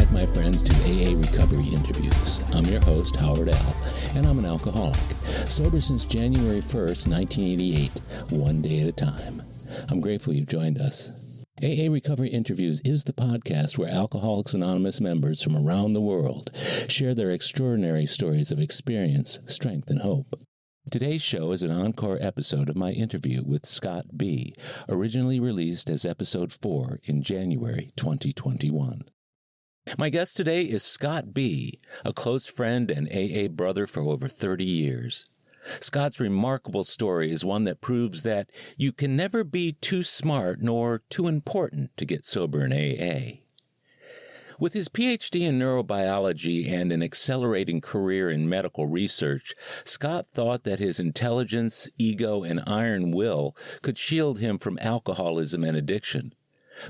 back, my friends, to AA Recovery Interviews. I'm your host, Howard L., and I'm an alcoholic. Sober since January 1st, 1988, one day at a time. I'm grateful you joined us. AA Recovery Interviews is the podcast where Alcoholics Anonymous members from around the world share their extraordinary stories of experience, strength, and hope. Today's show is an encore episode of my interview with Scott B., originally released as episode 4 in January 2021. My guest today is Scott B., a close friend and AA brother for over 30 years. Scott's remarkable story is one that proves that you can never be too smart nor too important to get sober in AA. With his Ph.D. in neurobiology and an accelerating career in medical research, Scott thought that his intelligence, ego, and iron will could shield him from alcoholism and addiction.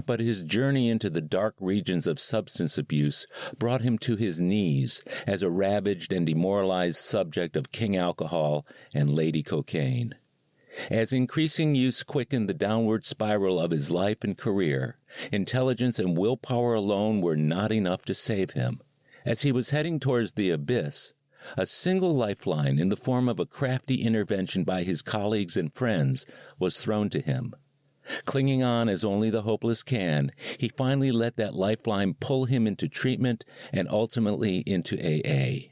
But his journey into the dark regions of substance abuse brought him to his knees as a ravaged and demoralized subject of king alcohol and lady cocaine. As increasing use quickened the downward spiral of his life and career, intelligence and willpower alone were not enough to save him. As he was heading towards the abyss, a single lifeline in the form of a crafty intervention by his colleagues and friends was thrown to him. Clinging on as only the hopeless can, he finally let that lifeline pull him into treatment and ultimately into AA.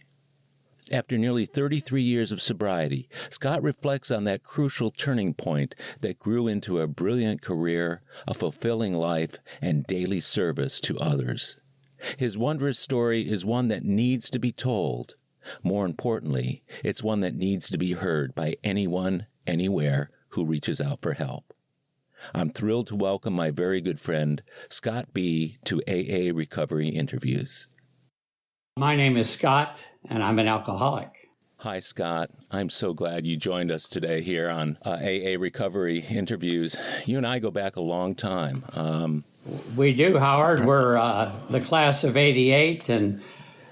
After nearly 33 years of sobriety, Scott reflects on that crucial turning point that grew into a brilliant career, a fulfilling life, and daily service to others. His wondrous story is one that needs to be told. More importantly, it's one that needs to be heard by anyone, anywhere, who reaches out for help. I'm thrilled to welcome my very good friend, Scott B., to AA Recovery Interviews. My name is Scott, and I'm an alcoholic. Hi, Scott. I'm so glad you joined us today here on AA Recovery Interviews. You and I go back a long time. We do, Howard. We're the class of 88, and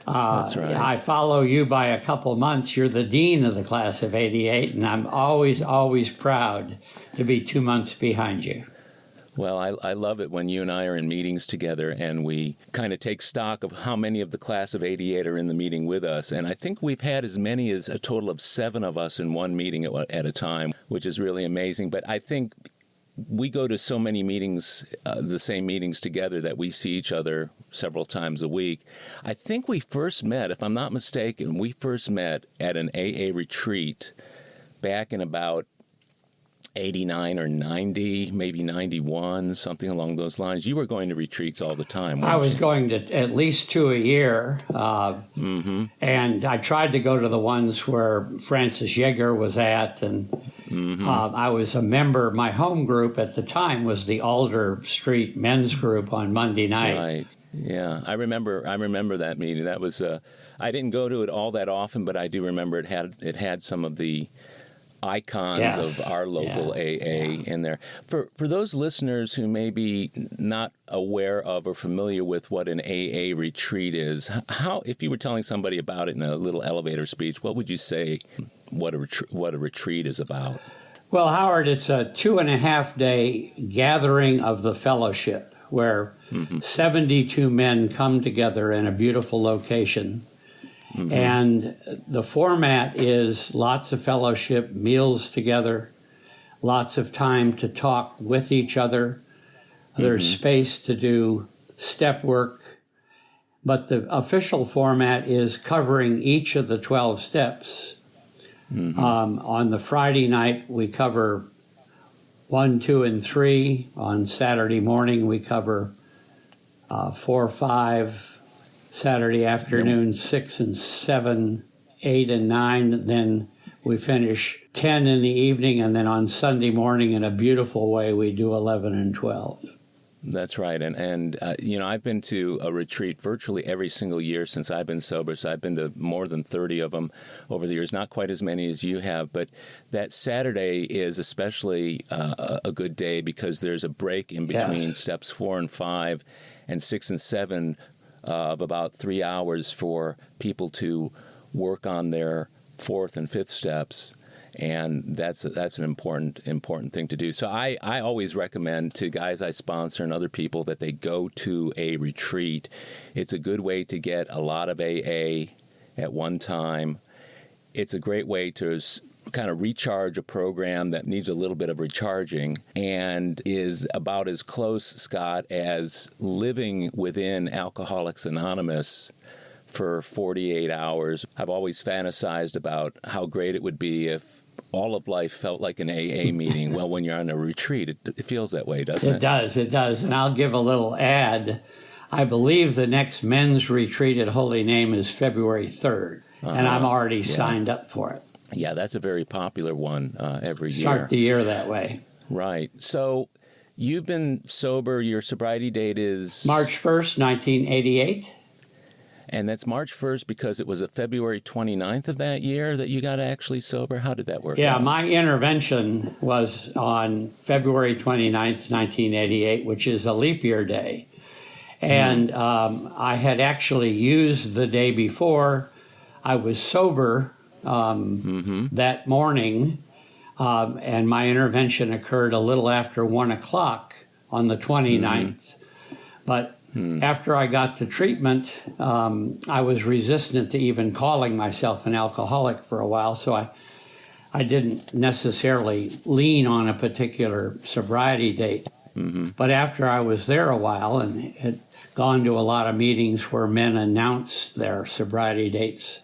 that's right. I follow you by a couple months. You're the dean of the class of 88, and I'm always proud to be 2 months behind you. Well, I love it when you and I are in meetings together and we kind of take stock of how many of the class of 88 are in the meeting with us. And I think we've had as many as a total of 7 of us in one meeting at a time, which is really amazing. But I think we go to so many meetings, the same meetings together, that we see each other several times a week. I think we first met, if I'm not mistaken, at an AA retreat back in about 89 or 90, maybe 91, something along those lines. You were going to retreats all the time, I was you? going to at least 2 a year, and I tried to go to the ones where Francis Yeager was at, and I was a member. My home group at the time was the Alder Street Men's Group on Monday night. Right. Yeah, I remember that meeting. That was I didn't go to it all that often, but I do remember it had some of the icons of our local AA in there. For those listeners who may be not aware of or familiar with what an AA retreat is, how, if you were telling somebody about it in a little elevator speech, what would you say what a retreat is about? Well, Howard, it's a 2.5-day gathering of the fellowship where 72 men come together in a beautiful location. And the format is lots of fellowship, meals together, lots of time to talk with each other. There's space to do step work. But the official format is covering each of the 12 steps. On the Friday night, we cover 1, 2, and 3. On Saturday morning, we cover 4, 5. Saturday afternoon, 6 and 7, 8 and 9. Then we finish 10 in the evening, and then on Sunday morning, in a beautiful way, we do 11 and 12. That's right. And I've been to a retreat virtually every single year since I've been sober. So I've been to more than 30 of them over the years, not quite as many as you have. But that Saturday is especially a good day because there's a break in between steps 4 and 5 and 6 and 7 of about 3 hours for people to work on their 4th and 5th steps. And that's an important thing to do. So I always recommend to guys I sponsor and other people that they go to a retreat. It's a good way to get a lot of AA at one time. It's a great way to kind of recharge a program that needs a little bit of recharging and is about as close, Scott, as living within Alcoholics Anonymous for 48 hours. I've always fantasized about how great it would be if all of life felt like an AA meeting. Well, when you're on a retreat, it feels that way, doesn't it? It does. And I'll give a little ad. I believe the next men's retreat at Holy Name is February 3rd, and I'm already signed up for it. Yeah, that's a very popular one every year. Start the year that way. Right. So you've been sober. Your sobriety date is? March 1st, 1988. And that's March 1st because it was a February 29th of that year that you got actually sober? How did that work? Yeah, my intervention was on February 29th, 1988, which is a leap year day. And I had actually used the day before. I was sober that morning, and my intervention occurred a little after 1 o'clock on the 29th. But after I got to treatment, I was resistant to even calling myself an alcoholic for a while, so I didn't necessarily lean on a particular sobriety date. But after I was there a while and had gone to a lot of meetings where men announced their sobriety dates,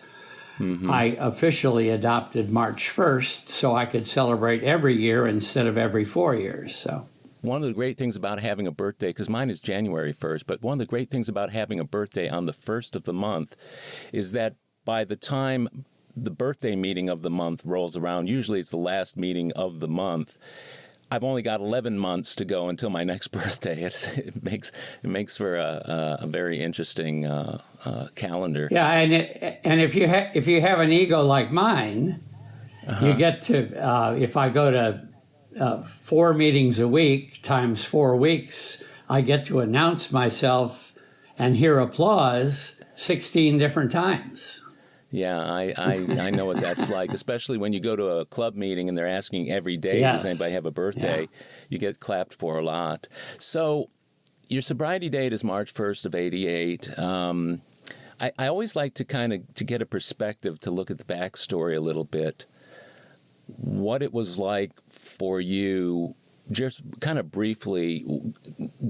I officially adopted March 1st so I could celebrate every year instead of every 4 years. So. One of the great things about having a birthday, because mine is January 1st, but one of the great things about having a birthday on the 1st of the month is that by the time the birthday meeting of the month rolls around, usually it's the last meeting of the month, I've only got 11 months to go until my next birthday. It makes for a very interesting calendar. Yeah, and if you have an ego like mine, you get to if I go to 4 meetings a week times 4 weeks, I get to announce myself and hear applause 16 different times. Yeah, I know what that's like, especially when you go to a club meeting and they're asking every day, does anybody have a birthday? Yeah. You get clapped for a lot. So your sobriety date is March 1st of 88. I always like to to get a perspective, to look at the backstory a little bit, what it was like for you, just kind of briefly,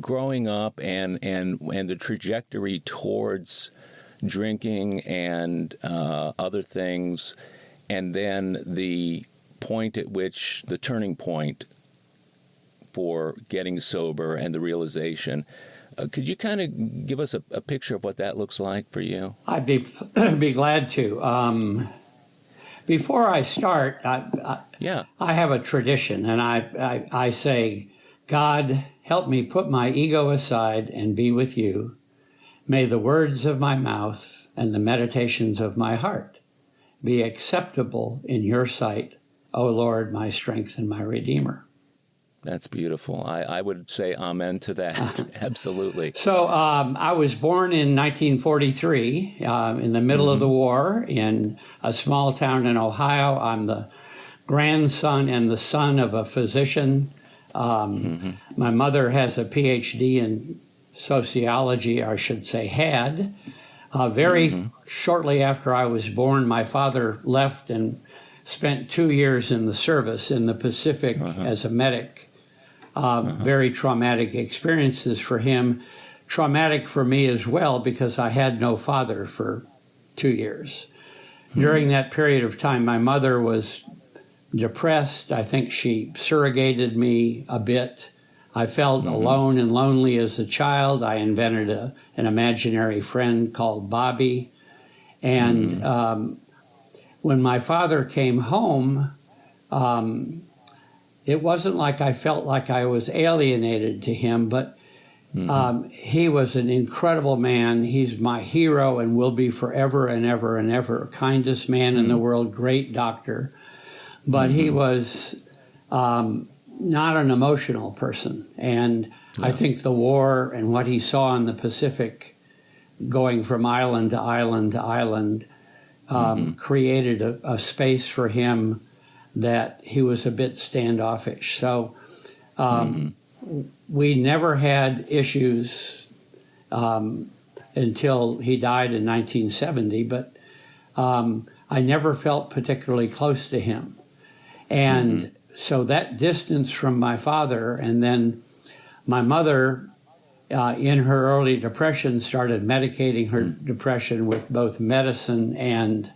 growing up and the trajectory towards drinking and other things, and then the point at which, the turning point for getting sober and the realization. Could you kind of give us a picture of what that looks like for you? I'd be glad to. Before I start, I have a tradition, and I say, God, help me put my ego aside and be with you. May the words of my mouth and the meditations of my heart be acceptable in your sight, O Lord, my strength and my Redeemer. That's beautiful. I would say amen to that. Absolutely. So I was born in 1943 in the middle of the war in a small town in Ohio. I'm the grandson and the son of a physician. My mother has a Ph.D. in sociology, or I should say had. Very shortly after I was born, my father left and spent 2 years in the service in the Pacific as a medic. Very traumatic experiences for him. Traumatic for me as well, because I had no father for 2 years. During that period of time, my mother was depressed. I think she surrogated me a bit. I felt alone and lonely as a child. I invented an imaginary friend called Bobby. And when my father came home, it wasn't like I felt like I was alienated to him, but he was an incredible man. He's my hero and will be forever and ever and ever. Kindest man in the world, great doctor. But he was not an emotional person. And I think the war and what he saw in the Pacific, going from island to island to island, created a space for him that he was a bit standoffish. So we never had issues until he died in 1970, but I never felt particularly close to him. And so that distance from my father, and then my mother, in her early depression, started medicating her depression with both medicine and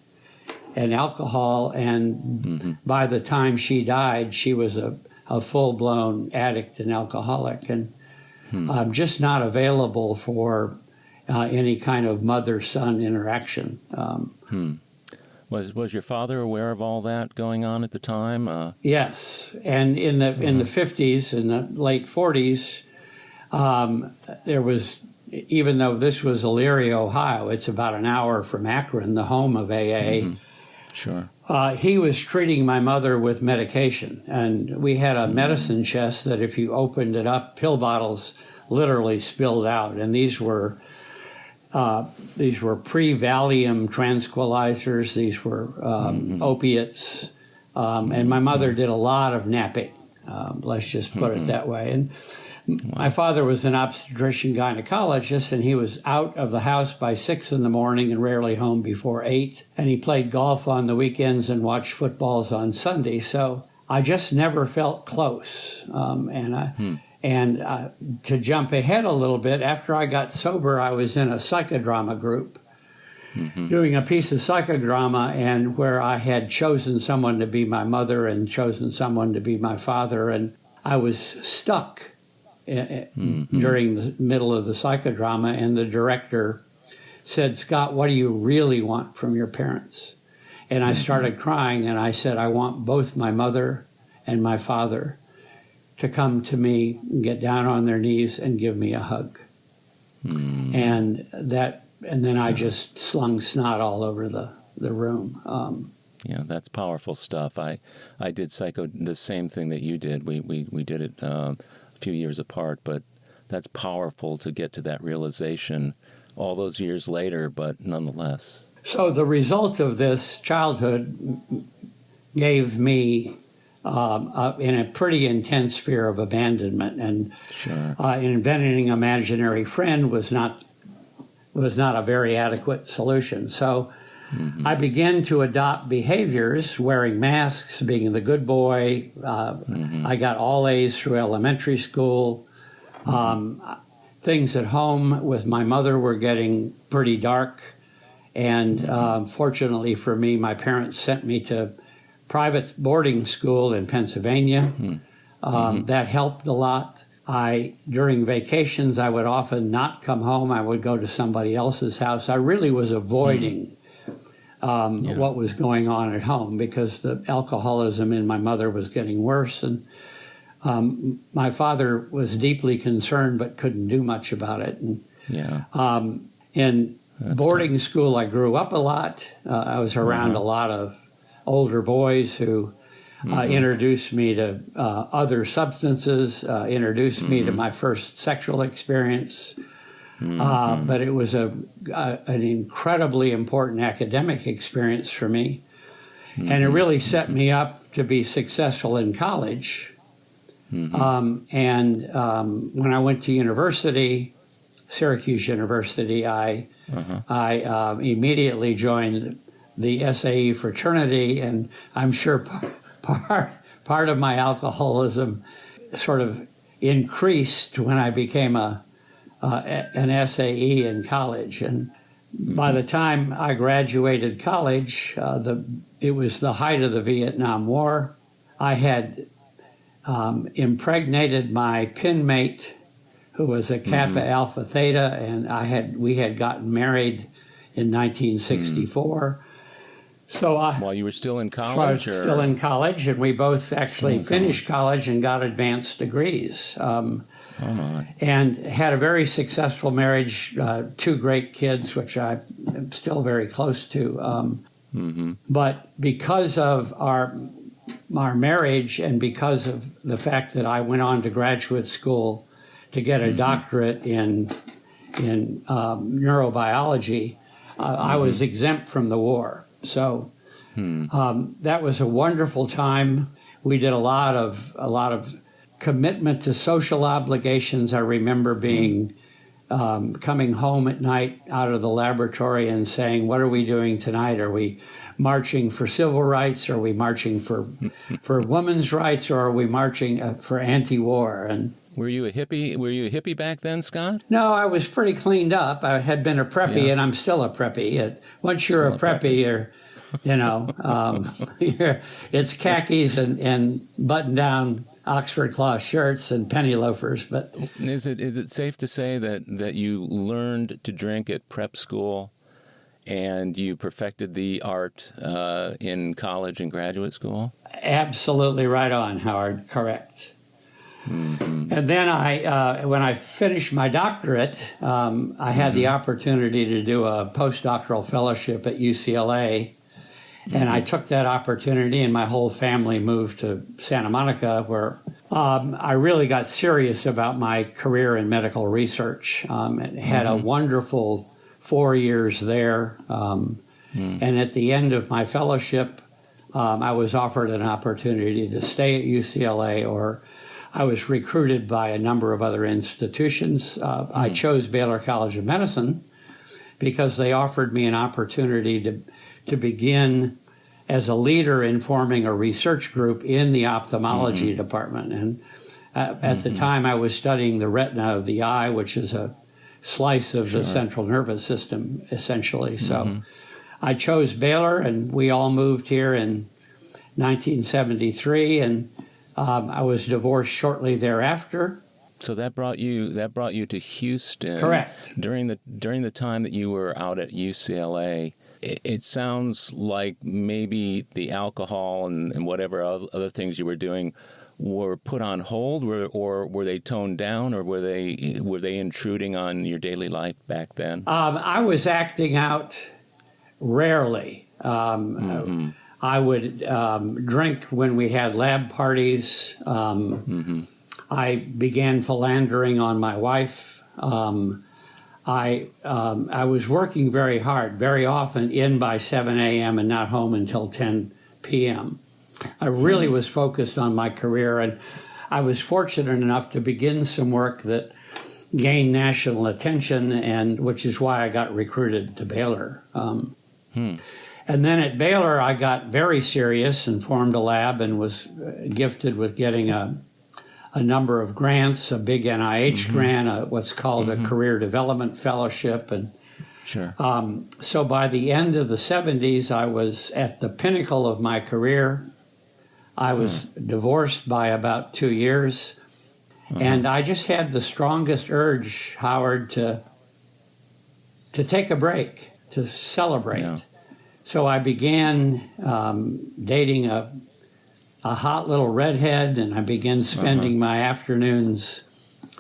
alcohol. And by the time she died, she was a full-blown addict and alcoholic, and just not available for any kind of mother-son interaction. Was your father aware of all that going on at the time? Yes, and in the 50s, in the late 40s, there was, even though this was Elyria, Ohio, it's about an hour from Akron, the home of AA. Sure. He was treating my mother with medication, and we had a medicine chest that if you opened it up, pill bottles literally spilled out, and these were pre-Valium tranquilizers. These were opiates, and my mother did a lot of napping. Let's just put it that way. And my father was an obstetrician gynecologist, and he was out of the house by 6 in the morning and rarely home before 8. And he played golf on the weekends and watched footballs on Sunday. So I just never felt close. And to jump ahead a little bit, after I got sober, I was in a psychodrama group doing a piece of psychodrama, and where I had chosen someone to be my mother and chosen someone to be my father, and I was stuck during the middle of the psychodrama, and the director said, "Scott, what do you really want from your parents?" And I started crying, and I said, "I want both my mother and my father to come to me, get down on their knees, and give me a hug." And then I just slung snot all over the room. Yeah, that's powerful stuff. I did the same thing that you did. We did it a few years apart, but that's powerful to get to that realization all those years later, but nonetheless. So the result of this childhood gave me in a pretty intense fear of abandonment, and inventing an imaginary friend was not a very adequate solution. So I began to adopt behaviors, wearing masks, being the good boy. I got all A's through elementary school. Things at home with my mother were getting pretty dark, and fortunately for me, my parents sent me to private boarding school in Pennsylvania. That helped a lot. During vacations, I would often not come home. I would go to somebody else's house. I really was avoiding what was going on at home, because the alcoholism in my mother was getting worse, and my father was deeply concerned but couldn't do much about it. And in boarding school, I grew up a lot. I was around a lot of older boys who introduced me to other substances, introduced me to my first sexual experience. But it was an incredibly important academic experience for me. And it really set me up to be successful in college. When I went to university, Syracuse University, I immediately joined the SAE fraternity, and I'm sure part of my alcoholism sort of increased when I became an SAE in college. And by the time I graduated college, it was the height of the Vietnam War. I had impregnated my pen mate, who was a Kappa Alpha Theta, and we had gotten married in 1964. So while you were still in college? Still in college, and we both actually finished college and got advanced degrees. And had a very successful marriage, 2 great kids, which I am still very close to. But because of our marriage, and because of the fact that I went on to graduate school to get a doctorate in neurobiology, I was exempt from the war. So That was a wonderful time. We did a lot of commitment to social obligations. I remember being coming home at night out of the laboratory and saying, "What are we doing tonight? Are we marching for civil rights? Are we marching for women's rights? Or are we marching for anti-war?" And were you a hippie? Were you a hippie back then, Scott? no, I was pretty cleaned up. I had been a preppy, and I'm still a preppy. Once you're a preppy, you're, it's khakis and button-down Oxford cloth shirts and penny loafers. But is it safe to say that you learned to drink at prep school, and you perfected the art in college and graduate school? Absolutely right on, Howard. Correct. Mm-hmm. And then when I finished my doctorate, I had the opportunity to do a postdoctoral fellowship at UCLA. And I took that opportunity, and my whole family moved to Santa Monica, where I really got serious about my career in medical research. Had a wonderful 4 years there. And at the end of my fellowship, I was offered an opportunity to stay at UCLA, or I was recruited by a number of other institutions. I chose Baylor College of Medicine because they offered me an opportunity to begin as a leader in forming a research group in the ophthalmology department. And at the time, I was studying the retina of the eye, which is a slice of the central nervous system, essentially. So I chose Baylor, and we all moved here in 1973, and I was divorced shortly thereafter. So that brought you to Houston. Correct. During the time that you were out at UCLA, it sounds like maybe the alcohol and whatever other things you were doing were put on hold, or were they toned down, or were they intruding on your daily life back then? I was acting out rarely. I would drink when we had lab parties. I began philandering on my wife. I was working very hard, very often in by 7 a.m. and not home until 10 p.m. I really was focused on my career, and I was fortunate enough to begin some work that gained national attention, and which is why I got recruited to Baylor. And then at Baylor, I got very serious and formed a lab and was gifted with getting a number of grants, a big NIH grant, what's called a Career Development Fellowship. And so by the end of the 70s, I was at the pinnacle of my career. I was divorced by about 2 years. And I just had the strongest urge, Howard, to take a break, to celebrate. Yeah. So I began dating a hot little redhead, and I began spending my afternoons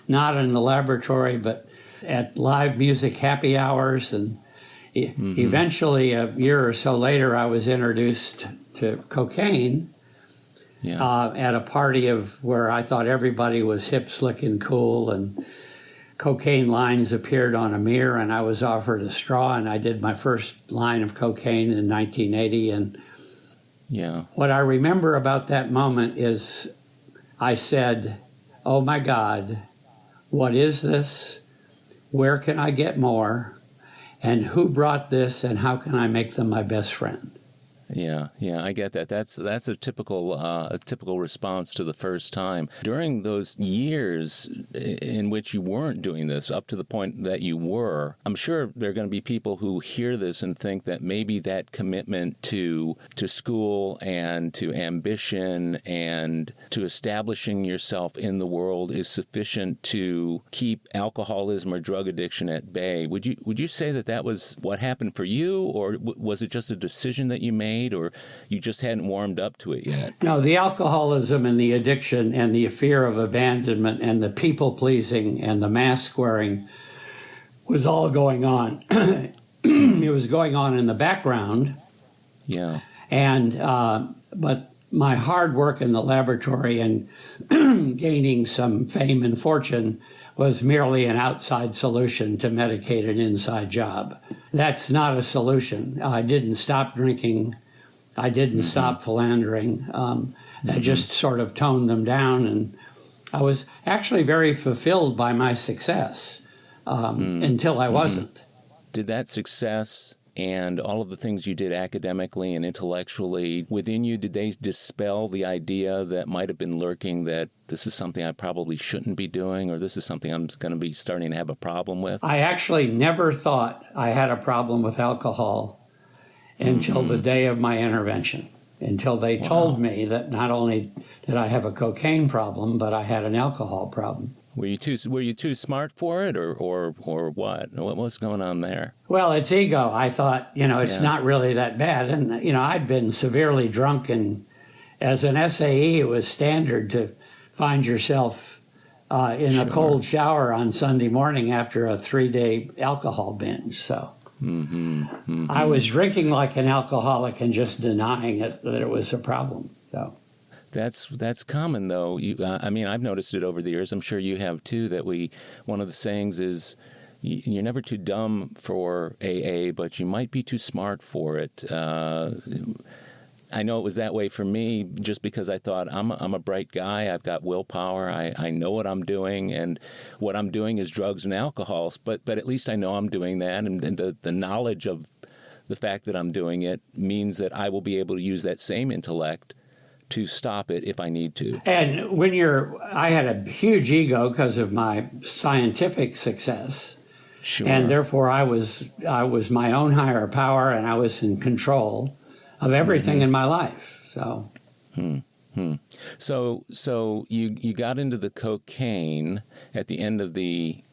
not in the laboratory, but at live music happy hours. And eventually, a year or so later, I was introduced to cocaine at a party where I thought everybody was hip, slick, and cool, and cocaine lines appeared on a mirror, and I was offered a straw, and I did my first line of cocaine in 1980. And what I remember about that moment is I said, "Oh my God, what is this? Where can I get more? And who brought this, and how can I make them my best friend?" Yeah, I get that. That's a typical response to the first time. During those years in which you weren't doing this, up to the point that you were, I'm sure there are going to be people who hear this and think that maybe that commitment to school and to ambition and to establishing yourself in the world is sufficient to keep alcoholism or drug addiction at bay. Would you say that was what happened for you, or was it just a decision that you made, or you just hadn't warmed up to it yet? No, the alcoholism and the addiction and the fear of abandonment and the people-pleasing and the mask-wearing was all going on. It was going on in the background. Yeah. And but my hard work in the laboratory and gaining some fame and fortune was merely an outside solution to medicate an inside job. That's not a solution. I didn't stop drinking I didn't stop philandering. I just sort of toned them down, and I was actually very fulfilled by my success until I wasn't. Did that success and all of the things you did academically and intellectually within you, did they dispel the idea that might have been lurking that this is something I probably shouldn't be doing, or this is something I'm going to be starting to have a problem with? I actually never thought I had a problem with alcohol until the day of my intervention, until they told me that not only did I have a cocaine problem, but I had an alcohol problem. Were you too smart for it, or what? What was going on there? Well, it's ego. I thought, it's not really that bad. And, I'd been severely drunk, and as an SAE, it was standard to find yourself in a cold shower on Sunday morning after a 3-day alcohol binge. So I was drinking like an alcoholic and just denying it, that it was a problem. So. That's common, though. I've noticed it over the years. I'm sure you have, too, that one of the sayings is, you're never too dumb for AA, but you might be too smart for it. I know it was that way for me just because I thought, I'm a bright guy. I've got willpower. I know what I'm doing, and what I'm doing is drugs and alcohol. But at least I know I'm doing that, and the knowledge of the fact that I'm doing it means that I will be able to use that same intellect to stop it if I need to. And I had a huge ego because of my scientific success. Sure. And therefore I was my own higher power, and I was in control of everything in my life. So. So you got into the cocaine at the end of the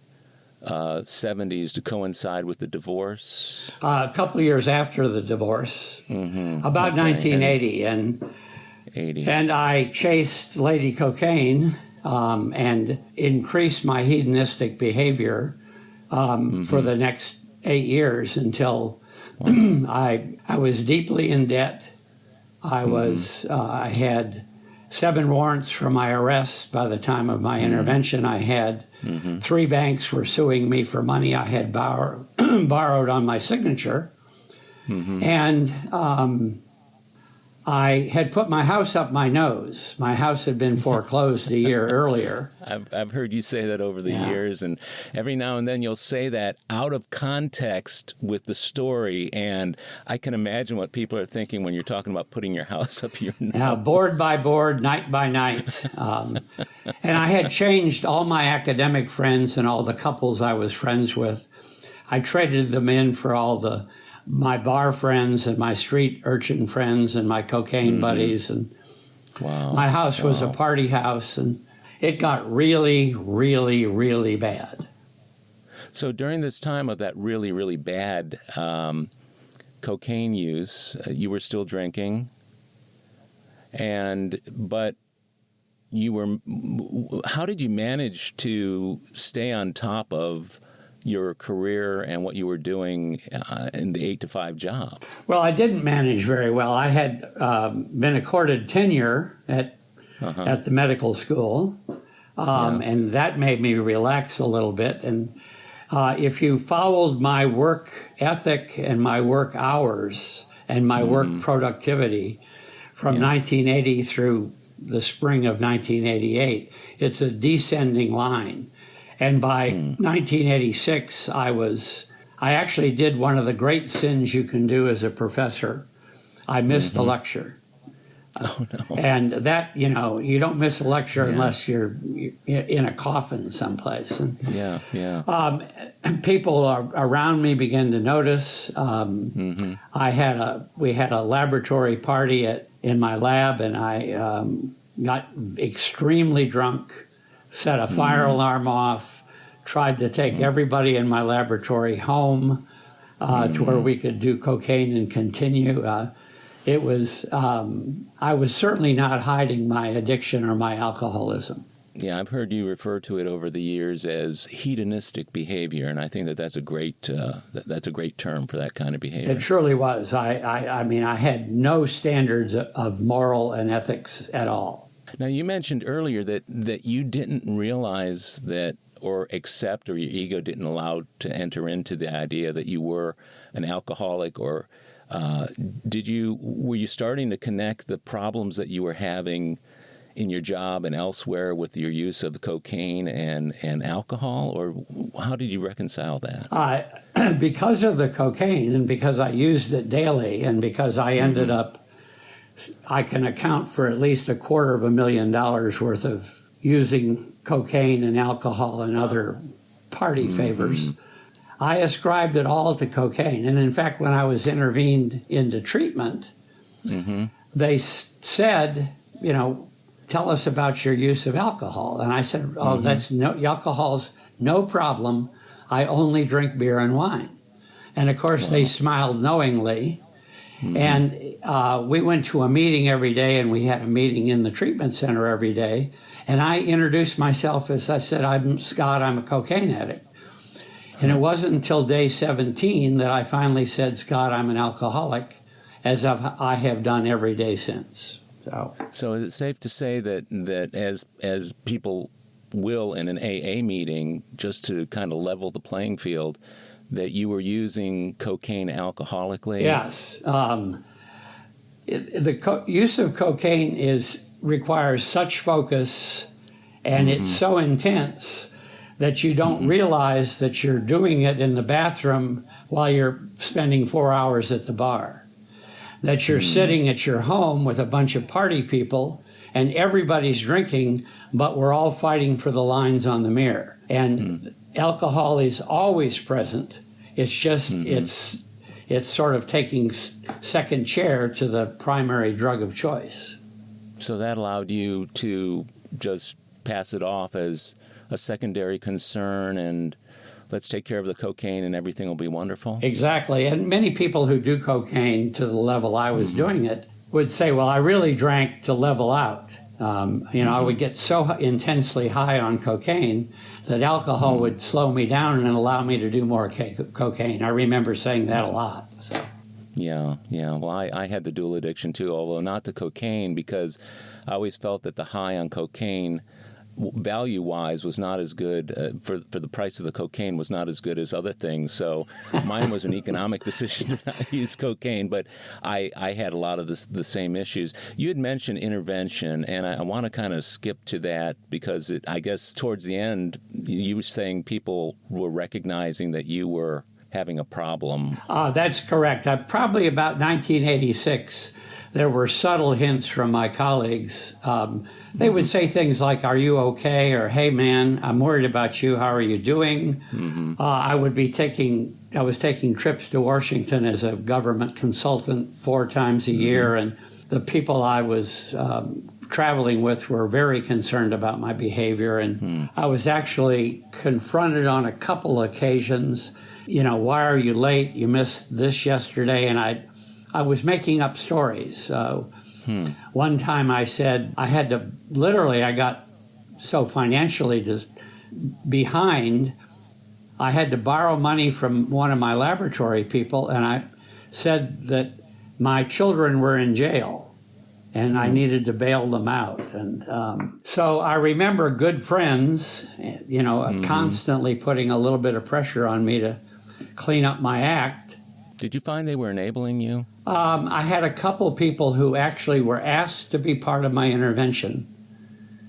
70s to coincide with the divorce? A couple of years after the divorce, about 1980, and I chased Lady Cocaine and increased my hedonistic behavior for the next 8 years until I was deeply in debt. I had 7 warrants for my arrest by the time of my intervention. I had 3 banks were suing me for money I had borrowed on my signature. And I had put my house up my nose. My house had been foreclosed a year earlier. I've heard you say that over the years, and every now and then you'll say that out of context with the story, and I can imagine what people are thinking when you're talking about putting your house up your nose. Now, board by board, night by night. And I had changed all my academic friends and all the couples I was friends with. I traded them in for all my bar friends and my street urchin friends and my cocaine buddies. And my house was a party house, and it got really, really, really bad. So during this time of that really, really bad cocaine use, you were still drinking, but you were. How did you manage to stay on top of your career and what you were doing in the 8-to-5 job? Well, I didn't manage very well. I had been accorded tenure at the medical school, and that made me relax a little bit. And if you followed my work ethic and my work hours and my work productivity from 1980 through the spring of 1988, it's a descending line. And by 1986, I actually did one of the great sins you can do as a professor. I missed a lecture. Oh, no. And that, you don't miss a lecture unless you're in a coffin someplace. And, people around me began to notice. We had a laboratory party in my lab, and I got extremely drunk, set a fire alarm off, tried to take everybody in my laboratory home to where we could do cocaine and continue. I was certainly not hiding my addiction or my alcoholism. Yeah, I've heard you refer to it over the years as hedonistic behavior, and I think that's a great term for that kind of behavior. It surely was. I mean, I had no standards of moral and ethics at all. Now, you mentioned earlier that you didn't realize that or accept, or your ego didn't allow to enter into the idea that you were an alcoholic or Were you starting to connect the problems that you were having in your job and elsewhere with your use of cocaine and alcohol, or how did you reconcile that? Because of the cocaine and because I used it daily and because I ended up, I can account for at least $250,000 worth of using cocaine and alcohol and other party favors. I ascribed it all to cocaine. And in fact, when I was intervened into treatment, they said, tell us about your use of alcohol. And I said, alcohol's no problem. I only drink beer and wine. And of course, they smiled knowingly. And we went to a meeting every day, and we had a meeting in the treatment center every day. And I introduced myself as I said, I'm Scott, I'm a cocaine addict. And it wasn't until day 17 that I finally said, Scott, I'm an alcoholic, as I have done every day since. So is it safe to say that as people will in an AA meeting, just to kind of level the playing field, that you were using cocaine alcoholically? Yes. The use of cocaine requires such focus, and it's so intense that you don't realize that you're doing it in the bathroom while you're spending 4 hours at the bar. That you're sitting at your home with a bunch of party people and everybody's drinking, but we're all fighting for the lines on the mirror. And alcohol is always present. It's just, it's sort of taking second chair to the primary drug of choice. So that allowed you to just pass it off as a secondary concern and let's take care of the cocaine and everything will be wonderful? Exactly. And many people who do cocaine to the level I was doing it would say, well, I really drank to level out. I would get so intensely high on cocaine that alcohol would slow me down and allow me to do more cocaine. I remember saying that a lot. So. Yeah. Well, I had the dual addiction too, although not to cocaine, because I always felt that the high on cocaine value-wise was not as good for the price of the cocaine was not as good as other things. So mine was an economic decision to not use cocaine, but I had a lot of the same issues. You had mentioned intervention, and I want to kind of skip to that because I guess towards the end you were saying people were recognizing that you were having a problem. That's correct. Probably about 1986. There were subtle hints from my colleagues. They would say things like, are you okay? Or, hey, man, I'm worried about you. How are you doing? I was taking trips to Washington as a government consultant 4 times a year, and the people I was traveling with were very concerned about my behavior. And I was actually confronted on a couple occasions. Why are you late? You missed this yesterday. And I was making up stories. One time I said I got so financially just behind, I had to borrow money from one of my laboratory people, and I said that my children were in jail and I needed to bail them out. And so I remember good friends, constantly putting a little bit of pressure on me to clean up my act. Did you find they were enabling you? I had a couple people who actually were asked to be part of my intervention.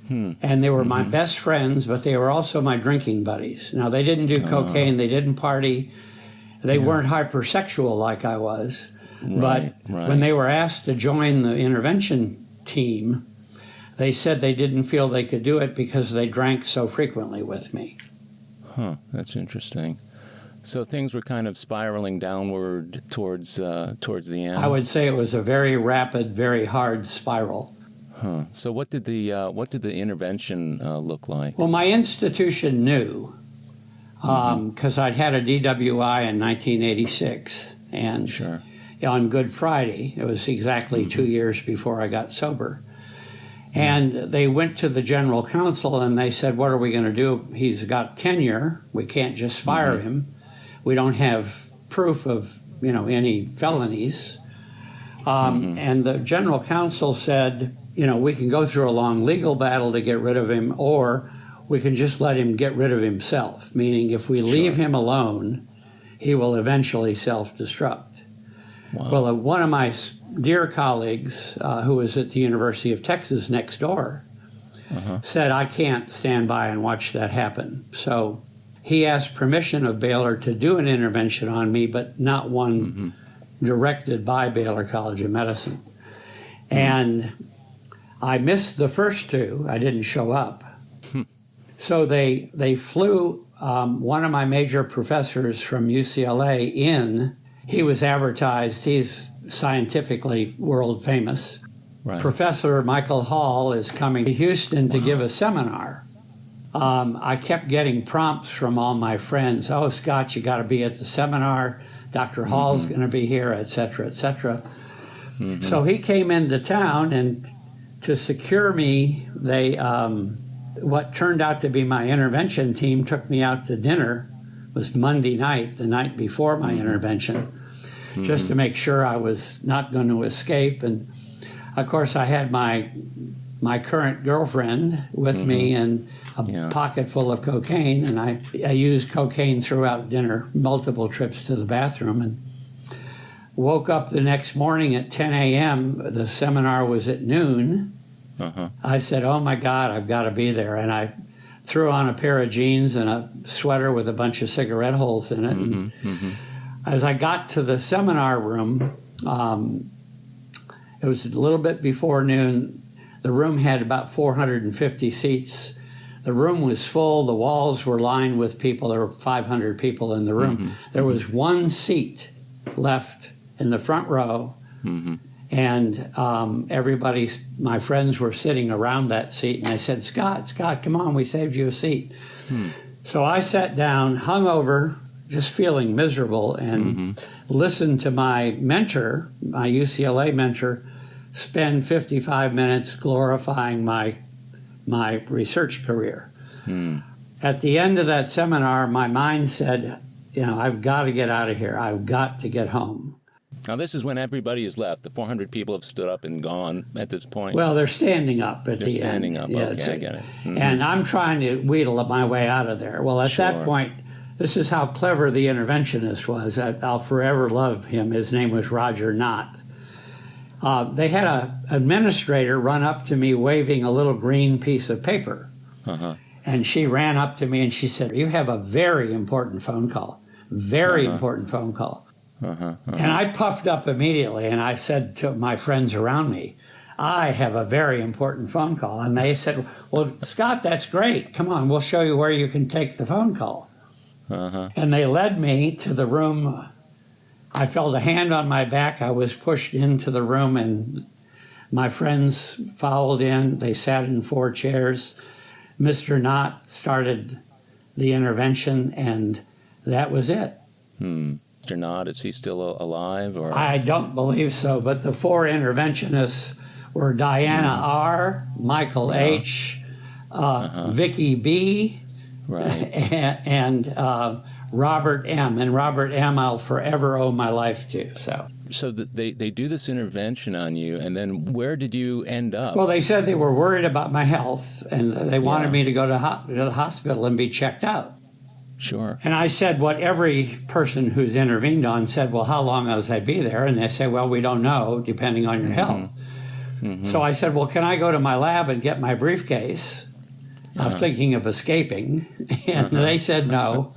And they were my best friends, but they were also my drinking buddies. Now, they didn't do cocaine, they didn't party, they weren't hypersexual like I was. But when they were asked to join the intervention team, they said they didn't feel they could do it because they drank so frequently with me. That's interesting. So things were kind of spiraling downward towards the end. I would say it was a very rapid, very hard spiral. So what did the intervention look like? Well, my institution knew because I'd had a DWI in 1986, and on Good Friday, it was exactly 2 years before I got sober. And they went to the general counsel and they said, "What are we going to do? He's got tenure. We can't just fire him. We don't have proof of, any felonies." And the general counsel said, we can go through a long legal battle to get rid of him, or we can just let him get rid of himself, meaning if we leave him alone, he will eventually self-destruct. Wow. Well, one of my dear colleagues, who was at the University of Texas next door, said, I can't stand by and watch that happen. So he asked permission of Baylor to do an intervention on me, but not one directed by Baylor College of Medicine. And I missed the first two. I didn't show up. So they flew one of my major professors from UCLA in. He was advertised. He's scientifically world famous. Right. Professor Michael Hall is coming to Houston to give a seminar. I kept getting prompts from all my friends. Oh, Scott, you got to be at the seminar. Dr. Hall's going to be here, et cetera, et cetera. So he came into town, and to secure me, they what turned out to be my intervention team took me out to dinner. It was Monday night, the night before my intervention, just to make sure I was not going to escape. And of course, I had my current girlfriend with me and a pocket full of cocaine, and I used cocaine throughout dinner, multiple trips to the bathroom, and woke up the next morning at 10 a.m. The seminar was at noon. I said, oh my God, I've got to be there. And I threw on a pair of jeans and a sweater with a bunch of cigarette holes in it. And as I got to the seminar room, it was a little bit before noon. The room had about 450 seats. The room was full. The walls were lined with people. There were 500 people in the room. There was one seat left in the front row. And everybody, my friends were sitting around that seat, and they said, Scott, come on, we saved you a seat. So I sat down, hungover, just feeling miserable, and listened to my mentor, my UCLA mentor, spend 55 minutes glorifying my research career. At the end of that seminar, my mind said, I've got to get out of here. I've got to get home. Now, this is when everybody has left. The 400 people have stood up and gone at this point. Well, they're standing up at the end. They're standing up. Yeah, okay, I get it. And I'm trying to wheedle my way out of there. Well, at that point, this is how clever the interventionist was. I'll forever love him. His name was Roger Knott. They had an administrator run up to me waving a little green piece of paper. And she ran up to me and she said, you have a very important phone call. Very important phone call. And I puffed up immediately, and I said to my friends around me, I have a very important phone call. And they said, well, Scott, that's great. Come on, we'll show you where you can take the phone call. And they led me to the room. I felt a hand on my back. I was pushed into the room, and my friends followed in. They sat in 4 chairs. Mr. Knott started the intervention, and that was it. Mr. Knott, is he still alive? Or I don't believe so, but the 4 interventionists were Diana R., Michael H., Vicky B., and Robert M. And Robert M. I'll forever owe my life to. So they do this intervention on you, and then where did you end up? Well, they said they were worried about my health, and they wanted me to go to the hospital and be checked out. Sure. And I said what every person who's intervened on said, well, how long must I be there? And they say, well, we don't know, depending on your health. So I said, well, can I go to my lab and get my briefcase? Thinking of escaping. And they said no.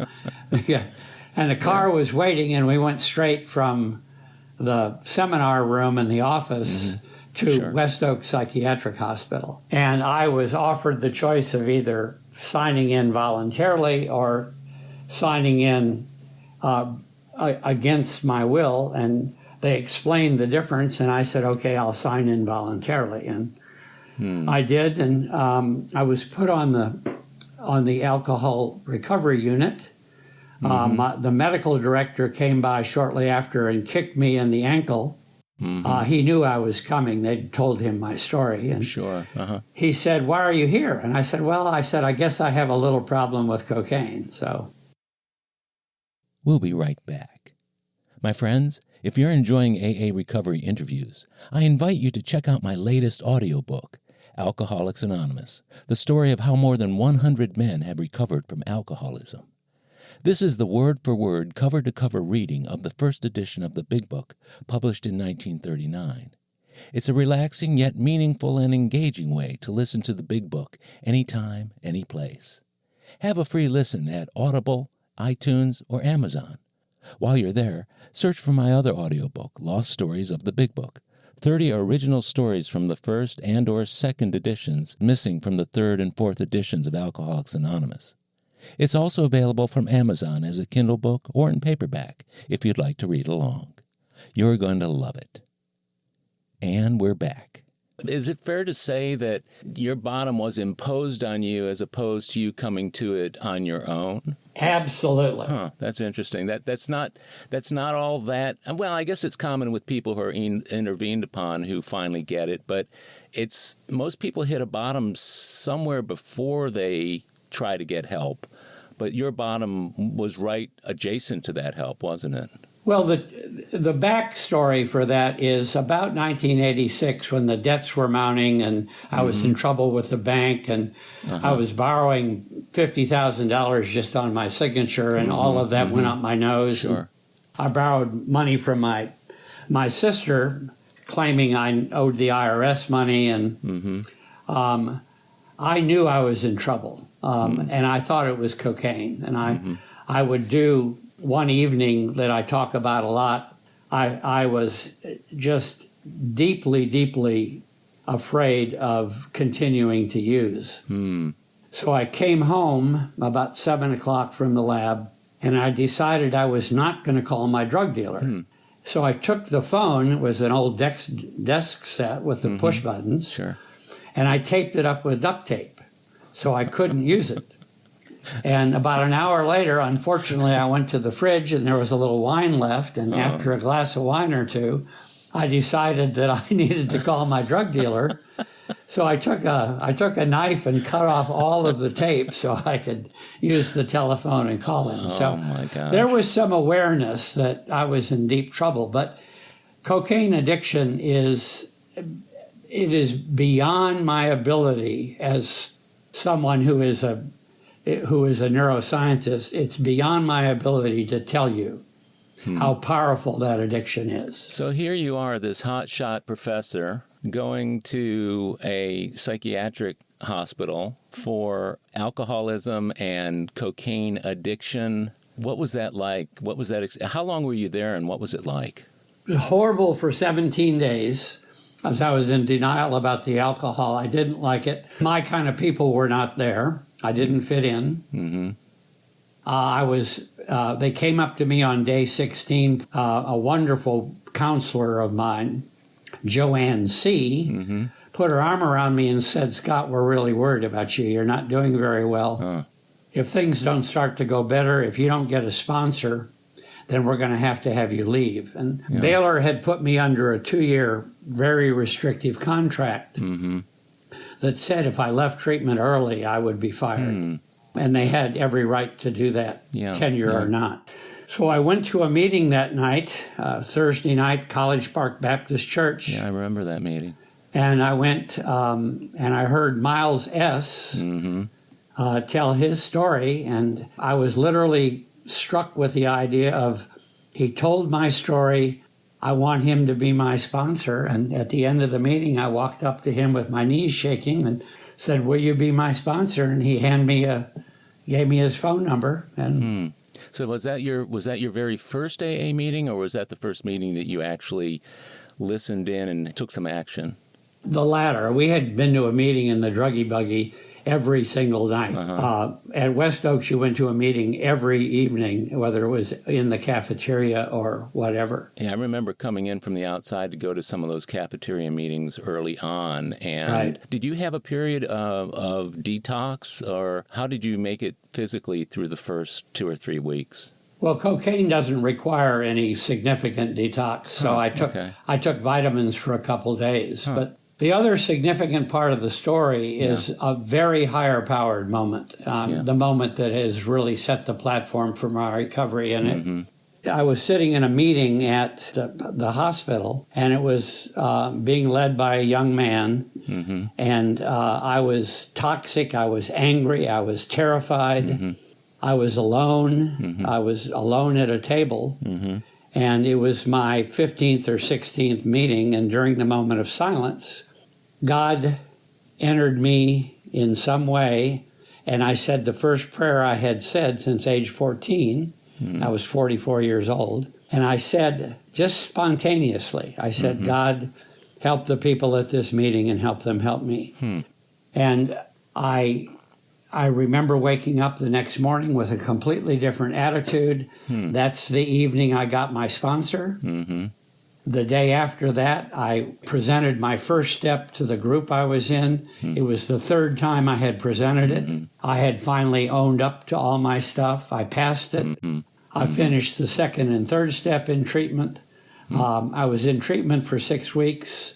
And the car was waiting, and we went straight from the seminar room in the office to West Oak Psychiatric Hospital. And I was offered the choice of either signing in voluntarily or signing in against my will, and they explained the difference, and I said, okay, I'll sign in voluntarily, and I did, and I was put on the alcohol recovery unit. The medical director came by shortly after and kicked me in the ankle. He knew I was coming. They'd told him my story. And he said, why are you here? And I said, I guess I have a little problem with cocaine. So we'll be right back. My friends, if you're enjoying AA Recovery interviews, I invite you to check out my latest audiobook, Alcoholics Anonymous, the story of how more than 100 men have recovered from alcoholism. This is the word-for-word, cover-to-cover reading of the first edition of the Big Book, published in 1939. It's a relaxing yet meaningful and engaging way to listen to the Big Book anytime, any place. Have a free listen at Audible, iTunes, or Amazon. While you're there, search for my other audiobook, Lost Stories of the Big Book, 30 original stories from the first and or second editions, missing from the third and fourth editions of Alcoholics Anonymous. It's also available from Amazon as a Kindle book or in paperback if you'd like to read along. You're going to love it. And we're back. Is it fair to say that your bottom was imposed on you as opposed to you coming to it on your own? Absolutely. That's interesting. That's not all that. Well, I guess it's common with people who are intervened upon who finally get it, but it's most people hit a bottom somewhere before they try to get help. But your bottom was right adjacent to that help, wasn't it? Well, the backstory for that is about 1986 when the debts were mounting and I was in trouble with the bank and I was borrowing $50,000 just on my signature and all of that went up my nose. Sure. I borrowed money from my sister claiming I owed the IRS money and I knew I was in trouble and I thought it was cocaine and I would do one evening that I talk about a lot. I was just deeply, deeply afraid of continuing to use. So I came home about 7 o'clock from the lab, and I decided I was not going to call my drug dealer. So I took the phone, it was an old desk set with the push buttons, Sure. and I taped it up with duct tape, so I couldn't use it. And about an hour later, unfortunately, I went to the fridge and there was a little wine left. And after a glass of wine or two, I decided that I needed to call my drug dealer. So I took a knife and cut off all of the tape so I could use the telephone and call him. So my gosh. There was some awareness that I was in deep trouble. But cocaine addiction is beyond my ability as someone who is a neuroscientist. It's beyond my ability to tell you how powerful that addiction is. So here you are, this hotshot professor, going to a psychiatric hospital for alcoholism and cocaine addiction. What was that like? What was that? How long were you there, and what was it like? It was horrible for 17 days. As I was in denial about the alcohol, I didn't like it. My kind of people were not there. I didn't fit in. They came up to me on day 16. A wonderful counselor of mine, Joanne C., put her arm around me and said, "Scott, we're really worried about you. You're not doing very well. If things don't start to go better, if you don't get a sponsor, then we're going to have you leave." And Baylor had put me under a 2-year, very restrictive contract that said if I left treatment early, I would be fired. And they had every right to do that, tenure or not. So I went to a meeting that night, Thursday night, College Park Baptist Church. Yeah, I remember that meeting. And I went and I heard Miles S. Tell his story. And I was literally struck with the idea of, he told my story, I want him to be my sponsor. And at the end of the meeting, I walked up to him with my knees shaking and said, "Will you be my sponsor?" And he gave me his phone number. And So was that your very first AA meeting, or was that the first meeting that you actually listened in and took some action? The latter. We had been to a meeting in the Druggy Buggy every single night. At West Oaks, you went to a meeting every evening, whether it was in the cafeteria or whatever. Yeah, I remember coming in from the outside to go to some of those cafeteria meetings early on. And did you have a period of detox, or how did you make it physically through the first 2 or 3 weeks? Well, cocaine doesn't require any significant detox, so I took vitamins for a couple days. But the other significant part of the story is a very higher-powered moment, the moment that has really set the platform for my recovery. And I was sitting in a meeting at the hospital, and it was being led by a young man, and I was toxic, I was angry, I was terrified. I was alone. I was alone at a table. And it was my 15th or 16th meeting, and during the moment of silence, God entered me in some way, and I said the first prayer I had said since age 14. I was 44 years old, and I said, just spontaneously, I said, God, help the people at this meeting and help them help me. And I remember waking up the next morning with a completely different attitude. That's the evening I got my sponsor. The day after that, I presented my first step to the group I was in. It was the third time I had presented it. I had finally owned up to all my stuff. I passed it. I finished the second and third step in treatment. I was in treatment for 6 weeks.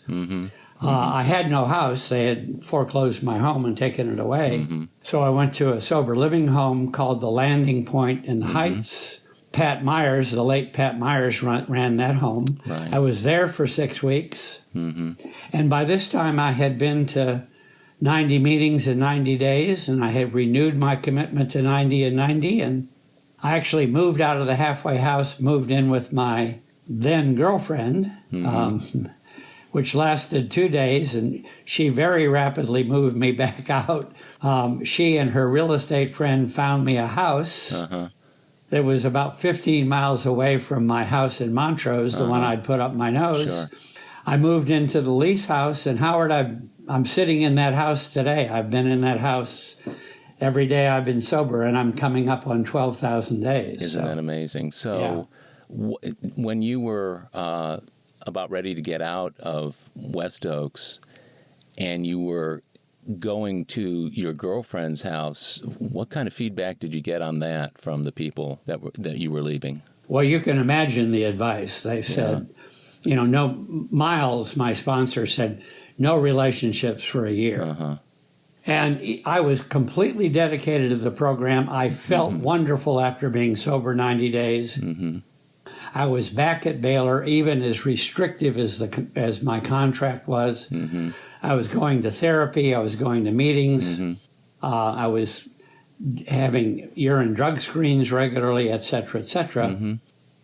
I had no house. They had foreclosed my home and taken it away. So I went to a sober living home called the Landing Point in the Heights. Pat Myers, the late Pat Myers, ran that home. Right. I was there for 6 weeks. And by this time, I had been to 90 meetings in 90 days, and I had renewed my commitment to 90 and 90. And I actually moved out of the halfway house, moved in with my then girlfriend, which lasted 2 days, and she very rapidly moved me back out. She and her real estate friend found me a house that was about 15 miles away from my house in Montrose, the one I'd put up my nose. I moved into the lease house, and Howard, I'm sitting in that house today. I've been in that house every day I've been sober, and I'm coming up on 12,000 days. Isn't that amazing? So when you were about ready to get out of West Oaks and you were going to your girlfriend's house, what kind of feedback did you get on that from the people that you were leaving? Well, you can imagine the advice. They said, Miles, my sponsor, said, no relationships for a year. And I was completely dedicated to the program. I felt wonderful after being sober 90 days. I was back at Baylor, even as restrictive as my contract was. I was going to therapy. I was going to meetings. I was having urine drug screens regularly, et cetera, et cetera.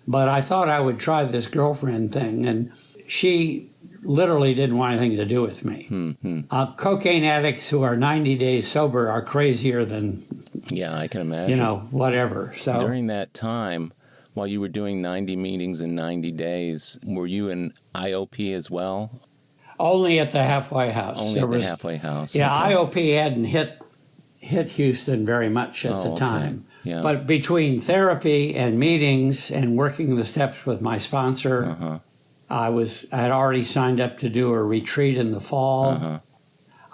But I thought I would try this girlfriend thing, and she literally didn't want anything to do with me. Cocaine addicts who are 90 days sober are crazier than, I can imagine. Whatever. So during that time, while you were doing 90 meetings in 90 days, were you in IOP as well? Only at the halfway house. Only at the halfway house. Yeah, okay. IOP hadn't hit Houston very much at the time. Yeah. But between therapy and meetings and working the steps with my sponsor, I had already signed up to do a retreat in the fall.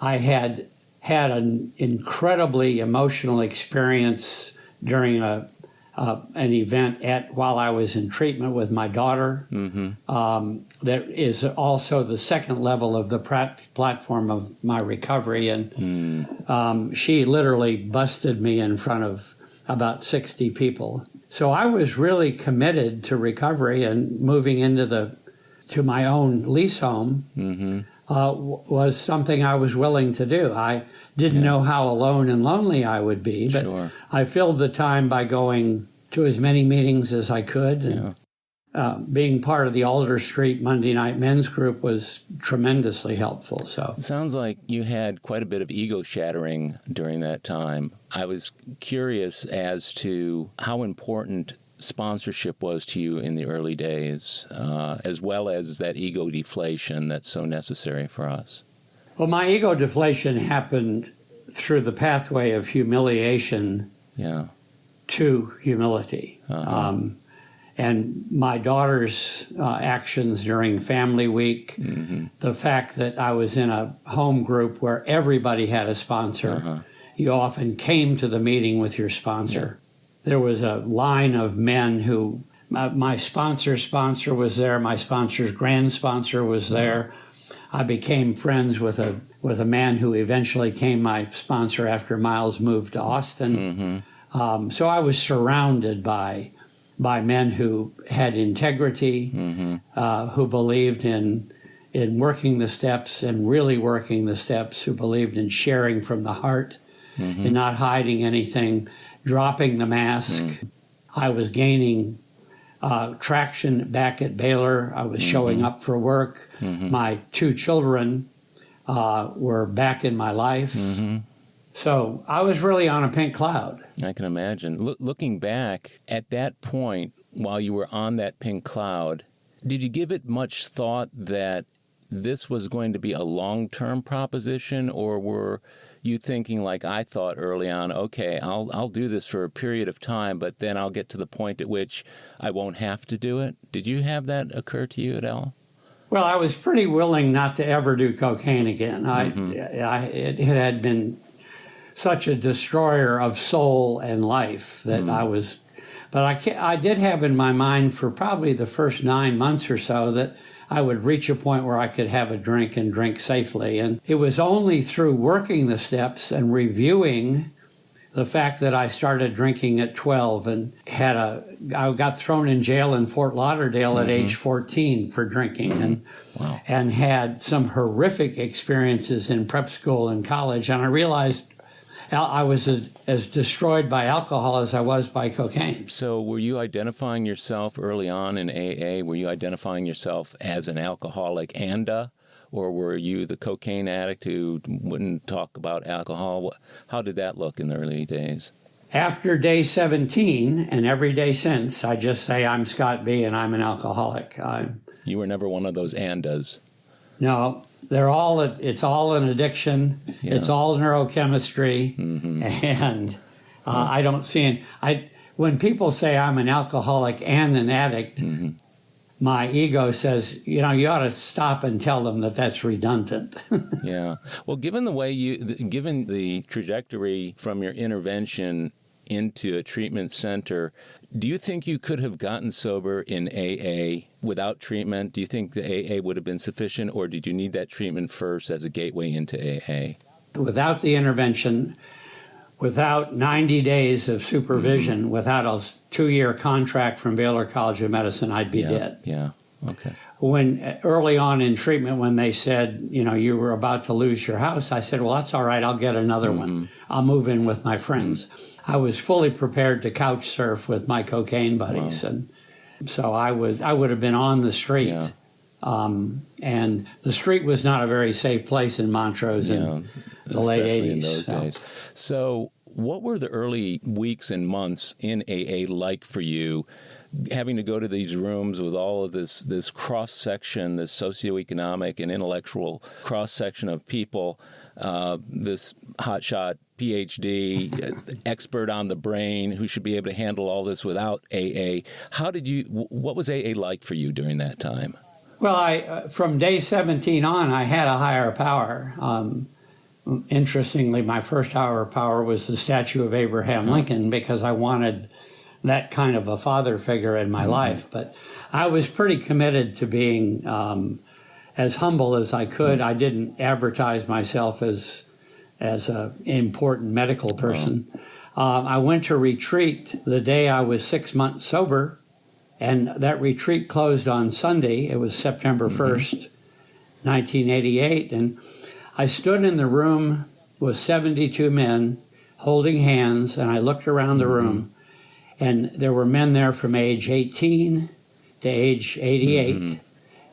I had an incredibly emotional experience during an event while I was in treatment with my daughter. That is also the second level of the platform of my recovery, and she literally busted me in front of about 60 people. So I was really committed to recovery, and moving into my own lease home was something I was willing to do. I didn't know how alone and lonely I would be, but I filled the time by going to as many meetings as I could. And, being part of the Alder Street Monday night men's group was tremendously helpful. So it sounds like you had quite a bit of ego shattering during that time. I was curious as to how important sponsorship was to you in the early days, as well as that ego deflation that's so necessary for us. Well, my ego deflation happened through the pathway of humiliation to humility. And my daughter's actions during family week, the fact that I was in a home group where everybody had a sponsor, you often came to the meeting with your sponsor. There was a line of men who, my sponsor's sponsor was there, my sponsor's grand sponsor was there. I became friends with a man who eventually became my sponsor after Miles moved to Austin. So I was surrounded by men who had integrity, who believed in working the steps and really working the steps, who believed in sharing from the heart and not hiding anything. dropping the mask. I was gaining traction back at Baylor. I was showing up for work. My 2 children were back in my life. So I was really on a pink cloud. I can imagine. Looking back at that point, while you were on that pink cloud, did you give it much thought that this was going to be a long-term proposition, or were you thinking like I thought early on, okay, I'll do this for a period of time, but then I'll get to the point at which I won't have to do it? Did you have that occur to you at all? Well, I was pretty willing not to ever do cocaine again. It had been such a destroyer of soul and life that I was, but I did have in my mind for probably the first 9 months or so that I would reach a point where I could have a drink and drink safely. And it was only through working the steps and reviewing the fact that I started drinking at 12 and I got thrown in jail in Fort Lauderdale at age 14 for drinking and had some horrific experiences in prep school and college. And I realized I was as destroyed by alcohol as I was by cocaine. So were you identifying yourself early on in AA? Were you identifying yourself as an alcoholic or were you the cocaine addict who wouldn't talk about alcohol? How did that look in the early days? After day 17 and every day since, I just say I'm Scott B. and I'm an alcoholic. You were never one of those andas. No. It's all an addiction. Yeah. It's all neurochemistry, and I don't see when people say I'm an alcoholic and an addict, my ego says, you ought to stop and tell them that that's redundant. Yeah. Well, given the trajectory from your intervention into a treatment center, do you think you could have gotten sober in AA without treatment? Do you think the AA would have been sufficient, or did you need that treatment first as a gateway into AA? Without the intervention, without 90 days of supervision, without a 2-year contract from Baylor College of Medicine, I'd be dead. Yeah, okay. When early on in treatment, when they said, you were about to lose your house, I said, well, that's all right, I'll get another one. I'll move in with my friends. I was fully prepared to couch surf with my cocaine buddies, and so I would have been on the street. Yeah. And the street was not a very safe place in Montrose in the late 80s. In those days. So what were the early weeks and months in AA like for you, having to go to these rooms with all of this cross-section, this socioeconomic and intellectual cross-section of people, this hotshot Ph.D., expert on the brain who should be able to handle all this without AA. What was AA like for you during that time? Well, from day 17 on, I had a higher power. Interestingly, my first higher power was the statue of Abraham Lincoln, because I wanted that kind of a father figure in my life. But I was pretty committed to being as humble as I could. I didn't advertise myself as an important medical person. I went to retreat the day I was 6 months sober, and that retreat closed on Sunday. It was September 1st, 1988, and I stood in the room with 72 men holding hands, and I looked around the room, and there were men there from age 18 to age 88.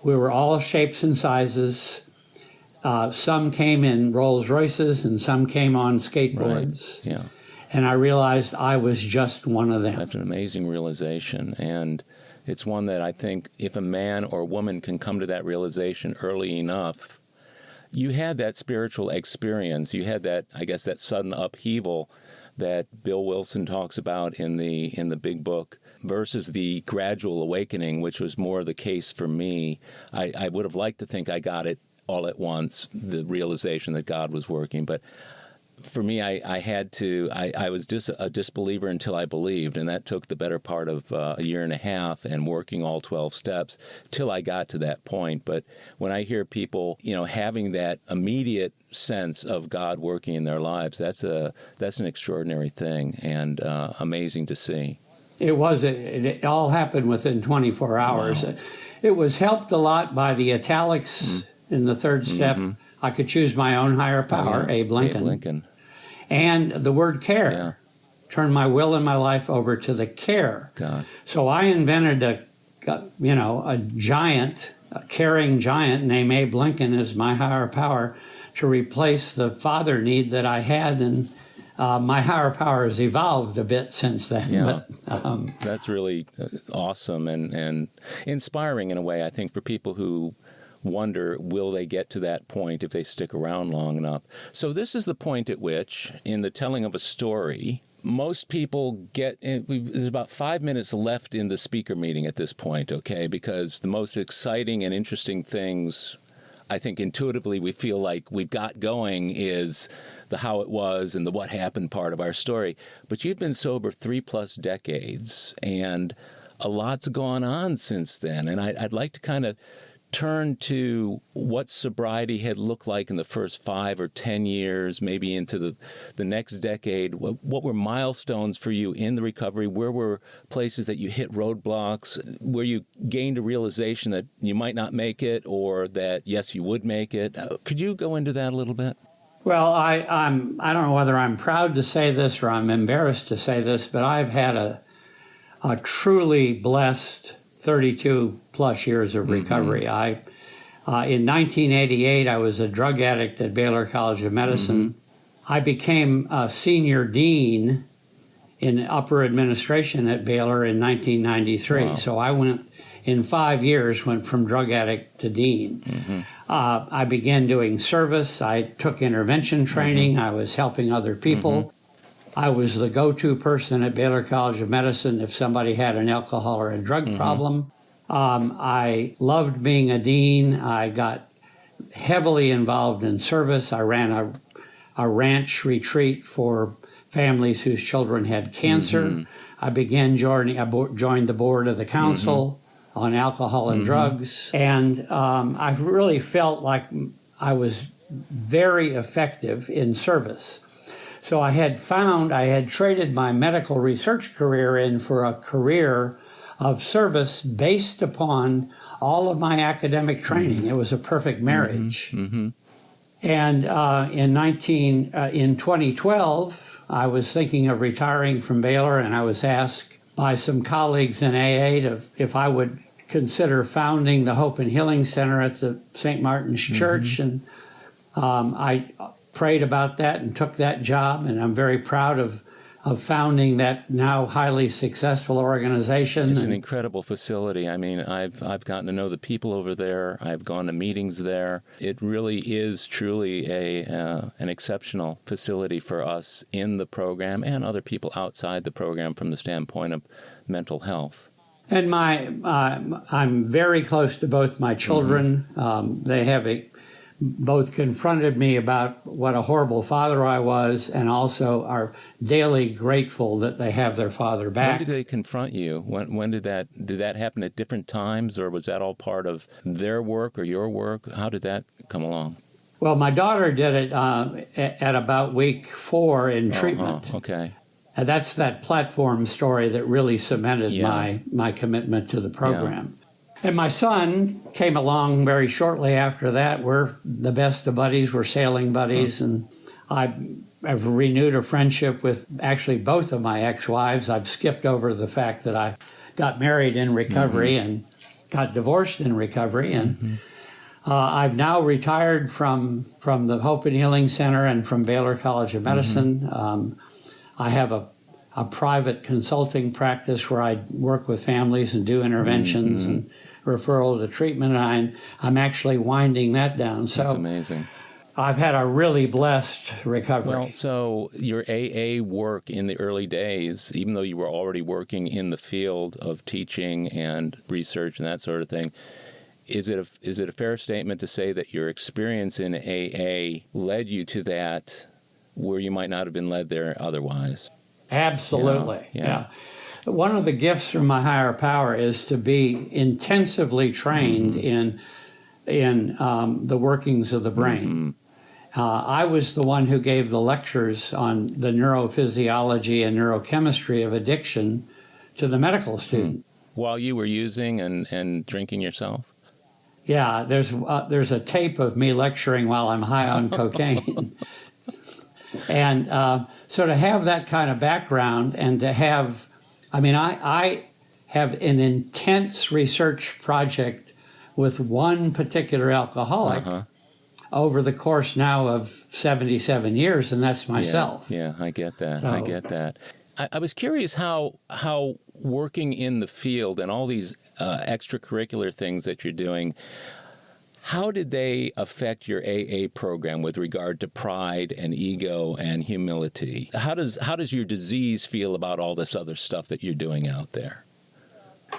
We were all shapes and sizes. Some came in Rolls Royces and some came on skateboards. Right. Yeah. And I realized I was just one of them. That's an amazing realization. And it's one that I think if a man or a woman can come to that realization early enough, you had that spiritual experience. You had that, I guess, that sudden upheaval that Bill Wilson talks about in the big book, versus the gradual awakening, which was more the case for me. I would have liked to think I got it all at once, the realization that God was working. But for me, I was just a disbeliever until I believed, and that took the better part of a year and a half and working all 12 steps till I got to that point. But when I hear people, having that immediate sense of God working in their lives, that's an extraordinary thing and amazing to see. It was. It all happened within 24 hours. Wow. It was helped a lot by the italics in the third step. I could choose my own higher power, Abe Lincoln. Abe Lincoln. And the word care. turn my will and my life over to the care. God. So I invented a caring giant named Abe Lincoln as my higher power to replace the father need that I had, and my higher power has evolved a bit since then. Yeah, but, that's really awesome and inspiring in a way, I think, for people who wonder, will they get to that point if they stick around long enough? So this is the point at which, in the telling of a story, most people there's about 5 minutes left in the speaker meeting at this point, okay? Because the most exciting and interesting things, I think intuitively we feel like we've got going, is the how it was and the what happened part of our story. But you've been sober 3+ decades, and a lot's gone on since then. And I'd like to kind of turn to what sobriety had looked like in the first 5 or 10 years, maybe into the next decade. What were milestones for you in the recovery? Where were places that you hit roadblocks, where you gained a realization that you might not make it, or that, yes, you would make it? Could you go into that a little bit? Well, I don't know whether I'm proud to say this or I'm embarrassed to say this, but I've had a truly blessed 32+ years of recovery. In 1988, I was a drug addict at Baylor College of Medicine. I became a senior dean in upper administration at Baylor in 1993. Wow. So I in 5 years, went from drug addict to dean. I began doing service. I took intervention training. I was helping other people. I was the go-to person at Baylor College of Medicine if somebody had an alcohol or a drug problem. I loved being a dean. I got heavily involved in service. I ran a ranch retreat for families whose children had cancer. I joined the board of the council on alcohol and drugs. And I really felt like I was very effective in service. So I had traded my medical research career in for a career of service based upon all of my academic training. It was a perfect marriage. And in 2012, I was thinking of retiring from Baylor, and I was asked by some colleagues in AA if I would consider founding the Hope and Healing Center at the St. Martin's Church. And I prayed about that and took that job, and I'm very proud of founding that now highly successful organization. It's an incredible facility. I mean, I've gotten to know the people over there. I've gone to meetings there. It really is truly an exceptional facility for us in the program and other people outside the program from the standpoint of mental health. And I'm very close to both my children. They have both confronted me about what a horrible father I was, and also are daily grateful that they have their father back. When did they confront you? When did that happen at different times, or was that all part of their work or your work? How did that come along? Well, my daughter did it at about week 4 in treatment. Okay. And that's that platform story that really cemented my commitment to the program. And my son came along very shortly after that. We're the best of buddies. We're sailing buddies. And I've renewed a friendship with actually both of my ex-wives. I've skipped over the fact that I got married in recovery and got divorced in recovery. And I've now retired from the Hope and Healing Center and from Baylor College of Medicine. I have a private consulting practice where I work with families and do interventions and referral to treatment, and I'm actually winding that down. So that's amazing. I've had a really blessed recovery. Well, so your AA work in the early days, even though you were already working in the field of teaching and research and that sort of thing, is it a fair statement to say that your experience in AA led you to that where you might not have been led there otherwise? Absolutely. Yeah. One of the gifts from my higher power is to be intensively trained in the workings of the brain. I was the one who gave the lectures on the neurophysiology and neurochemistry of addiction to the medical student. While you were using and drinking yourself? Yeah, there's a tape of me lecturing while I'm high on cocaine. And so to have that kind of background and to have, I have an intense research project with one particular alcoholic over the course now of 77 years, and that's myself. Yeah, I get that. I get that. I was curious how working in the field and all these extracurricular things that you're doing, how did they affect your AA program with regard to pride and ego and humility? How does your disease feel about all this other stuff that you're doing out there?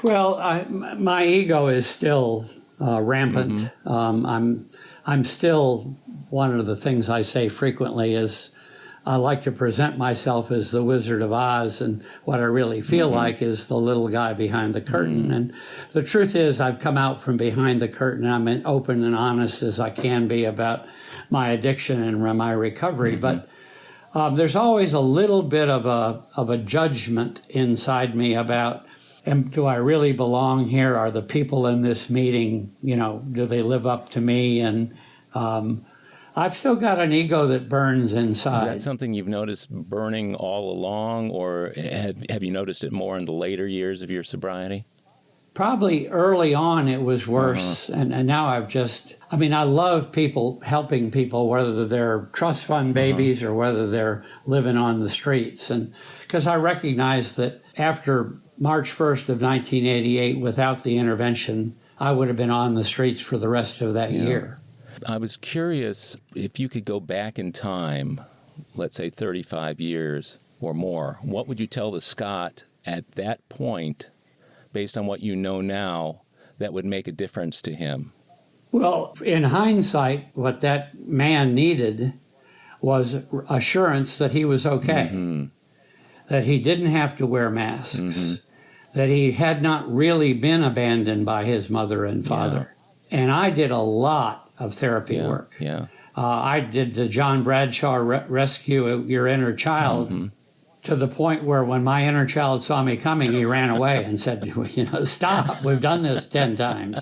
Well, my ego is still rampant. I'm still, one of the things I say frequently is I like to present myself as the Wizard of Oz, and what I really feel like is the little guy behind the curtain. And the truth is I've come out from behind the curtain. I'm as open and honest as I can be about my addiction and my recovery. But there's always a little bit of a judgment inside me about, do I really belong here? Are the people in this meeting, do they live up to me? And I've still got an ego that burns inside. Is that something you've noticed burning all along, or have you noticed it more in the later years of your sobriety? Probably early on it was worse, and now I've just, I love people, helping people, whether they're trust fund babies or whether they're living on the streets. And because I recognize that after March 1st of 1988, without the intervention, I would have been on the streets for the rest of that year. I was curious if you could go back in time, let's say 35 years or more, what would you tell the Scott at that point, based on what you know now, that would make a difference to him? Well, in hindsight, what that man needed was assurance that he was okay, that he didn't have to wear masks, that he had not really been abandoned by his mother and father. And I did a lot of therapy work. I did the John Bradshaw Rescue Your Inner Child, to the point where when my inner child saw me coming, he ran away and said, stop, we've done this 10 times.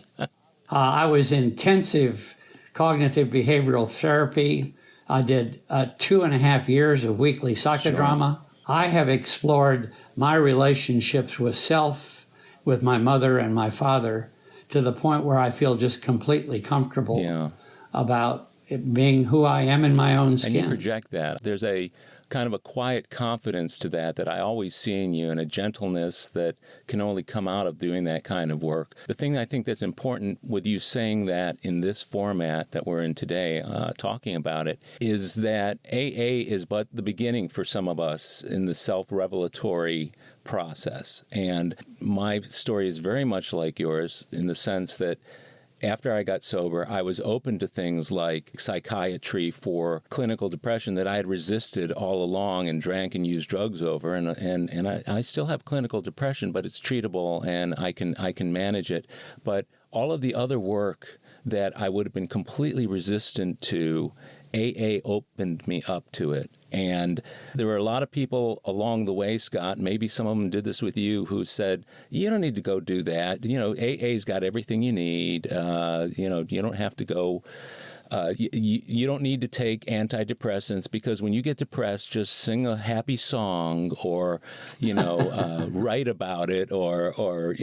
I was intensive cognitive behavioral therapy. I did 2.5 years of weekly psychodrama. I have explored my relationships with self, with my mother and my father, to the point where I feel just completely comfortable about it being who I am in my own skin. And you project that. There's a kind of a quiet confidence to that I always see in you, and a gentleness that can only come out of doing that kind of work. The thing I think that's important with you saying that in this format that we're in today, talking about it, is that AA is but the beginning for some of us in the self-revelatory process. And my story is very much like yours in the sense that after I got sober, I was open to things like psychiatry for clinical depression that I had resisted all along and drank and used drugs over. And I still have clinical depression, but it's treatable and I can manage it. But all of the other work that I would have been completely resistant to, AA opened me up to it. And there were a lot of people along the way, Scott, maybe some of them did this with you, who said, you don't need to go do that. AA's got everything you need. You don't have to go. You don't need to take antidepressants, because when you get depressed, just sing a happy song or, write about it or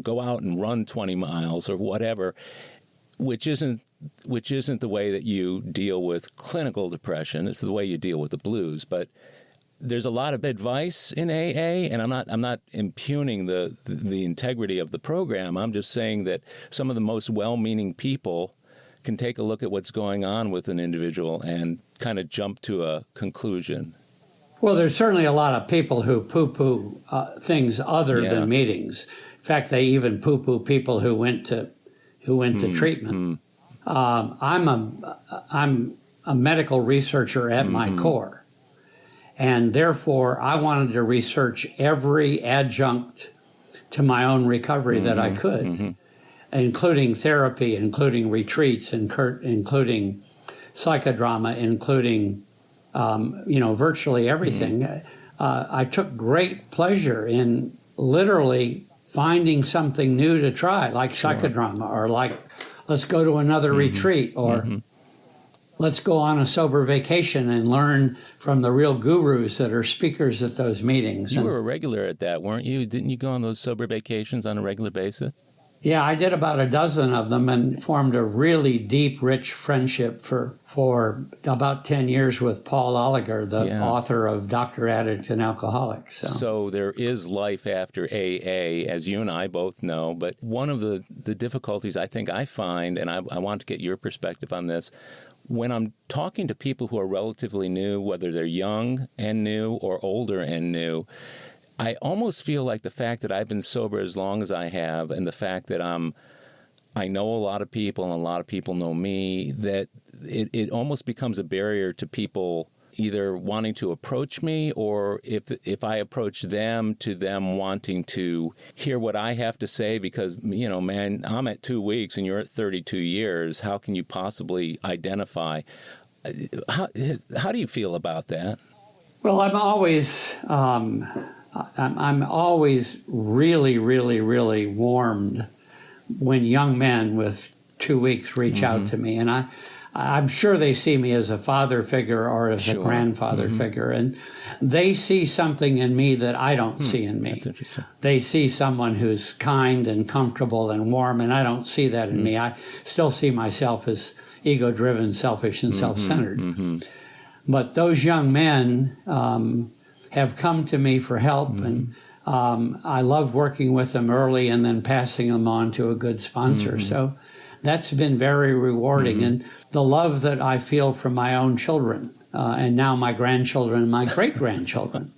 go out and run 20 miles or whatever, which isn't the way that you deal with clinical depression. It's the way you deal with the blues. But there's a lot of advice in AA, and I'm not impugning the integrity of the program. I'm just saying that some of the most well-meaning people can take a look at what's going on with an individual and kind of jump to a conclusion. Well, there's certainly a lot of people who poo-poo things other than meetings. In fact, they even poo-poo people who went to treatment. I'm a medical researcher at my core, and therefore I wanted to research every adjunct to my own recovery that I could, including therapy, including retreats, including psychodrama, including virtually everything. I took great pleasure in literally finding something new to try, like psychodrama, or like let's go to another retreat, or let's go on a sober vacation and learn from the real gurus that are speakers at those meetings. You were a regular at that, weren't you? Didn't you go on those sober vacations on a regular basis? Yeah, I did about a dozen of them and formed a really deep, rich friendship for about 10 years with Paul Oliger, the author of Dr. Addict and Alcoholic. So there is life after AA, as you and I both know. But one of the difficulties I think I find, and I want to get your perspective on this, when I'm talking to people who are relatively new, whether they're young and new or older and new, I almost feel like the fact that I've been sober as long as I have, and the fact that I know a lot of people and a lot of people know me, that it almost becomes a barrier to people either wanting to approach me, or if I approach them, to them wanting to hear what I have to say, because, man, I'm at 2 weeks and you're at 32 years. How can you possibly identify? How do you feel about that? Well, I'm always really, really, really warmed when young men with 2 weeks reach out to me. And I'm sure they see me as a father figure or as a grandfather figure. And they see something in me that I don't see in me. That's interesting. They see someone who's kind and comfortable and warm, and I don't see that in me. I still see myself as ego-driven, selfish, and self-centered. But those young men have come to me for help, and I love working with them early and then passing them on to a good sponsor. So that's been very rewarding. And the love that I feel from my own children, and now my grandchildren and my great-grandchildren,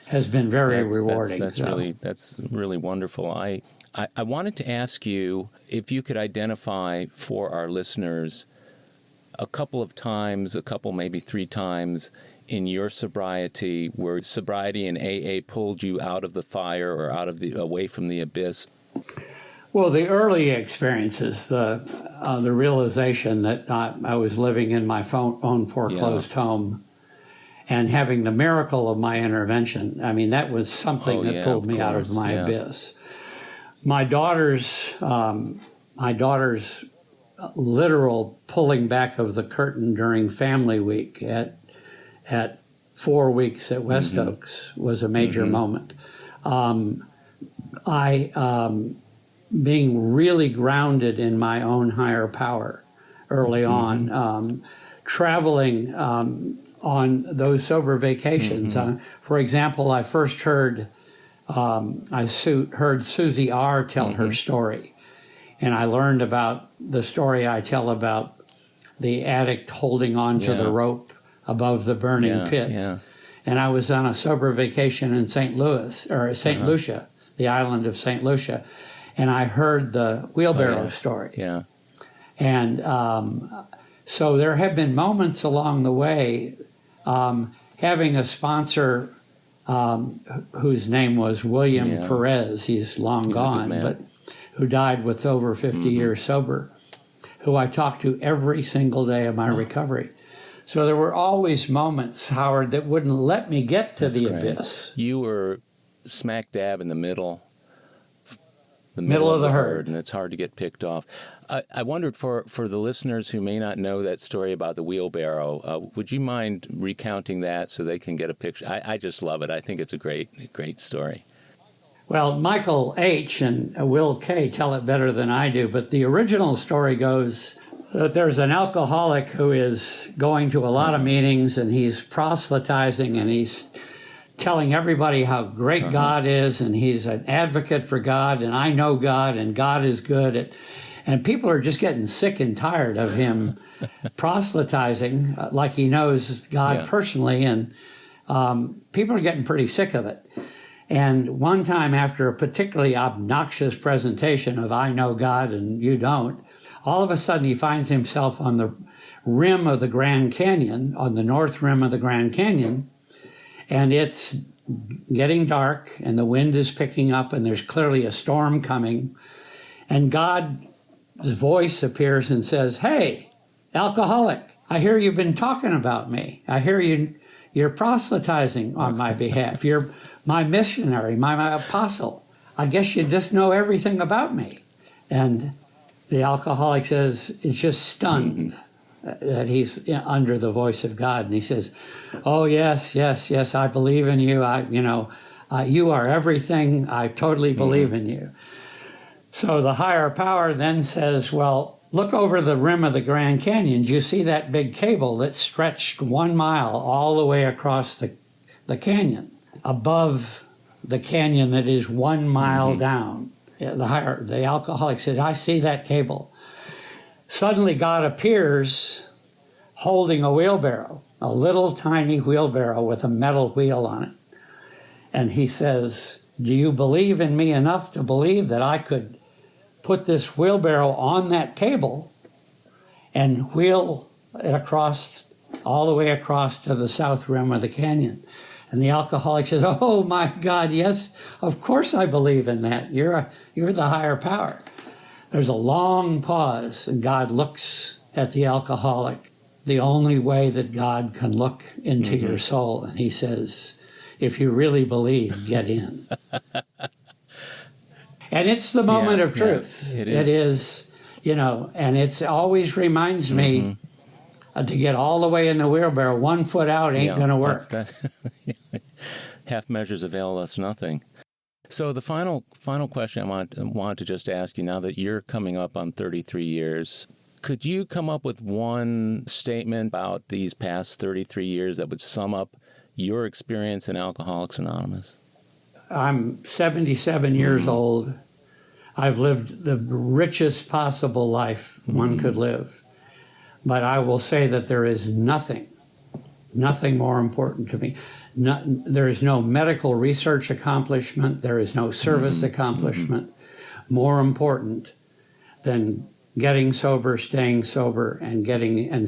has been very rewarding. That's really wonderful. I wanted to ask you if you could identify for our listeners a couple of times, maybe 3 times, in your sobriety, where sobriety and AA pulled you out of the fire or away from the abyss? Well, the early experiences, the realization that I was living in my own foreclosed home, and having the miracle of my intervention. I mean, that was something that pulled me out of my abyss. My daughter's literal pulling back of the curtain during family week at 4 weeks at West Oaks was a major moment. Being really grounded in my own higher power early on, traveling on those sober vacations. For example, I first heard Susie R. tell her story, and I learned about the story I tell about the addict holding on to the rope above the burning pit. And I was on a sober vacation in St. Lucia, the island of St. Lucia, and I heard the wheelbarrow story. And so there have been moments along the way, having a sponsor whose name was William Perez, he's long gone, but who died with over 50 years sober, who I talked to every single day of my recovery. So there were always moments, Howard, that wouldn't let me get to the abyss. You were smack dab in the middle of the herd, and it's hard to get picked off. I wondered, for the listeners who may not know that story about the wheelbarrow, would you mind recounting that so they can get a picture? I just love it. I think it's a great story. Well, Michael H. and Will K. tell it better than I do, but the original story goes that there's an alcoholic who is going to a lot of meetings, and he's proselytizing, and he's telling everybody how great God is, and he's an advocate for God, and I know God, and God is good. And people are just getting sick and tired of him proselytizing like he knows God personally, and people are getting pretty sick of it. And one time, after a particularly obnoxious presentation of I know God and you don't, all of a sudden he finds himself on the rim of the Grand Canyon, on the north rim of the Grand Canyon, and it's getting dark, and the wind is picking up, and there's clearly a storm coming. And God's voice appears and says, "Hey, alcoholic, I hear you've been talking about me. I hear you're proselytizing on my behalf. You're my missionary, my apostle. I guess you just know everything about me." And the alcoholic says, it's just stunned. that he's under the voice of God, and he says, "Oh yes, yes, yes, I believe in you. You are everything. I totally believe in you." So the higher power then says, "Well, look over the rim of the Grand Canyon. Do you see that big cable that stretched 1 mile all the way across the canyon, above the canyon that is 1 mile down?" The alcoholic said, "I see that cable." Suddenly God appears holding a wheelbarrow, a little tiny wheelbarrow with a metal wheel on it. And he says, "Do you believe in me enough to believe that I could put this wheelbarrow on that cable and wheel it across, all the way across to the south rim of the canyon?" And the alcoholic says, "Oh my God, yes, of course I believe in that. You're the higher power." There's a long pause, and God looks at the alcoholic the only way that God can look into your soul, and he says, "If you really believe, get in." And it's the moment of truth. It is. It is, and it always reminds me to get all the way in the wheelbarrow. 1 foot out ain't going to work. Half measures avail us nothing. So the final question I want to just ask you, now that you're coming up on 33 years, could you come up with one statement about these past 33 years that would sum up your experience in Alcoholics Anonymous? I'm 77 years old. I've lived the richest possible life one could live. But I will say that there is nothing more important to me. There is no medical research accomplishment. There is no service accomplishment more important than getting sober, staying sober, and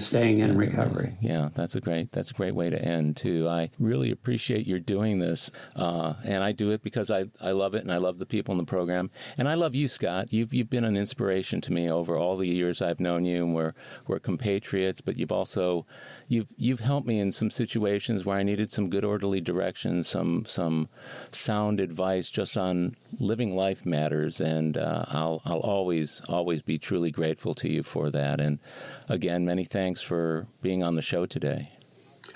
staying in recovery. Amazing. Yeah, that's a great way to end too. I really appreciate your doing this, and I do it because I love it, and I love the people in the program, and I love you, Scott. You've been an inspiration to me over all the years I've known you, and we're compatriots. But you've helped me in some situations where I needed some good orderly direction, some sound advice just on living life matters, and I'll always be truly grateful to you for that. And again, many thanks for being on the show today.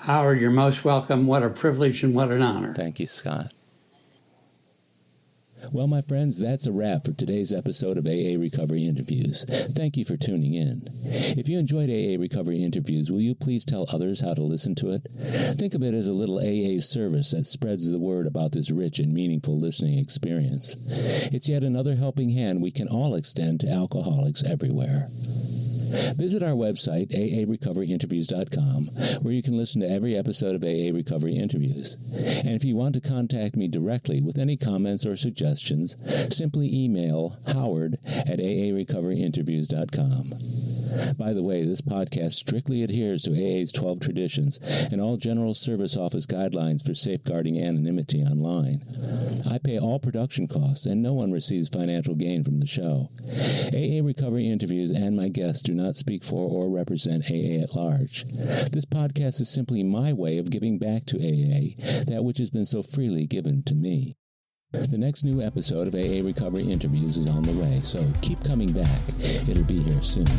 Howard, you're most welcome. What a privilege and what an honor. Thank you, Scott. Well, my friends, that's a wrap for today's episode of AA Recovery Interviews. Thank you for tuning in. If you enjoyed AA Recovery Interviews, will you please tell others how to listen to it? Think of it as a little AA service that spreads the word about this rich and meaningful listening experience. It's yet another helping hand we can all extend to alcoholics everywhere. Visit our website, aarecoveryinterviews.com, where you can listen to every episode of AA Recovery Interviews. And if you want to contact me directly with any comments or suggestions, simply email howard@aarecoveryinterviews.com. By the way, this podcast strictly adheres to AA's 12 traditions and all General Service Office guidelines for safeguarding anonymity online. I pay all production costs, and no one receives financial gain from the show. AA Recovery Interviews and my guests do not speak for or represent AA at large. This podcast is simply my way of giving back to AA that which has been so freely given to me. The next new episode of AA Recovery Interviews is on the way, so keep coming back. It'll be here soon.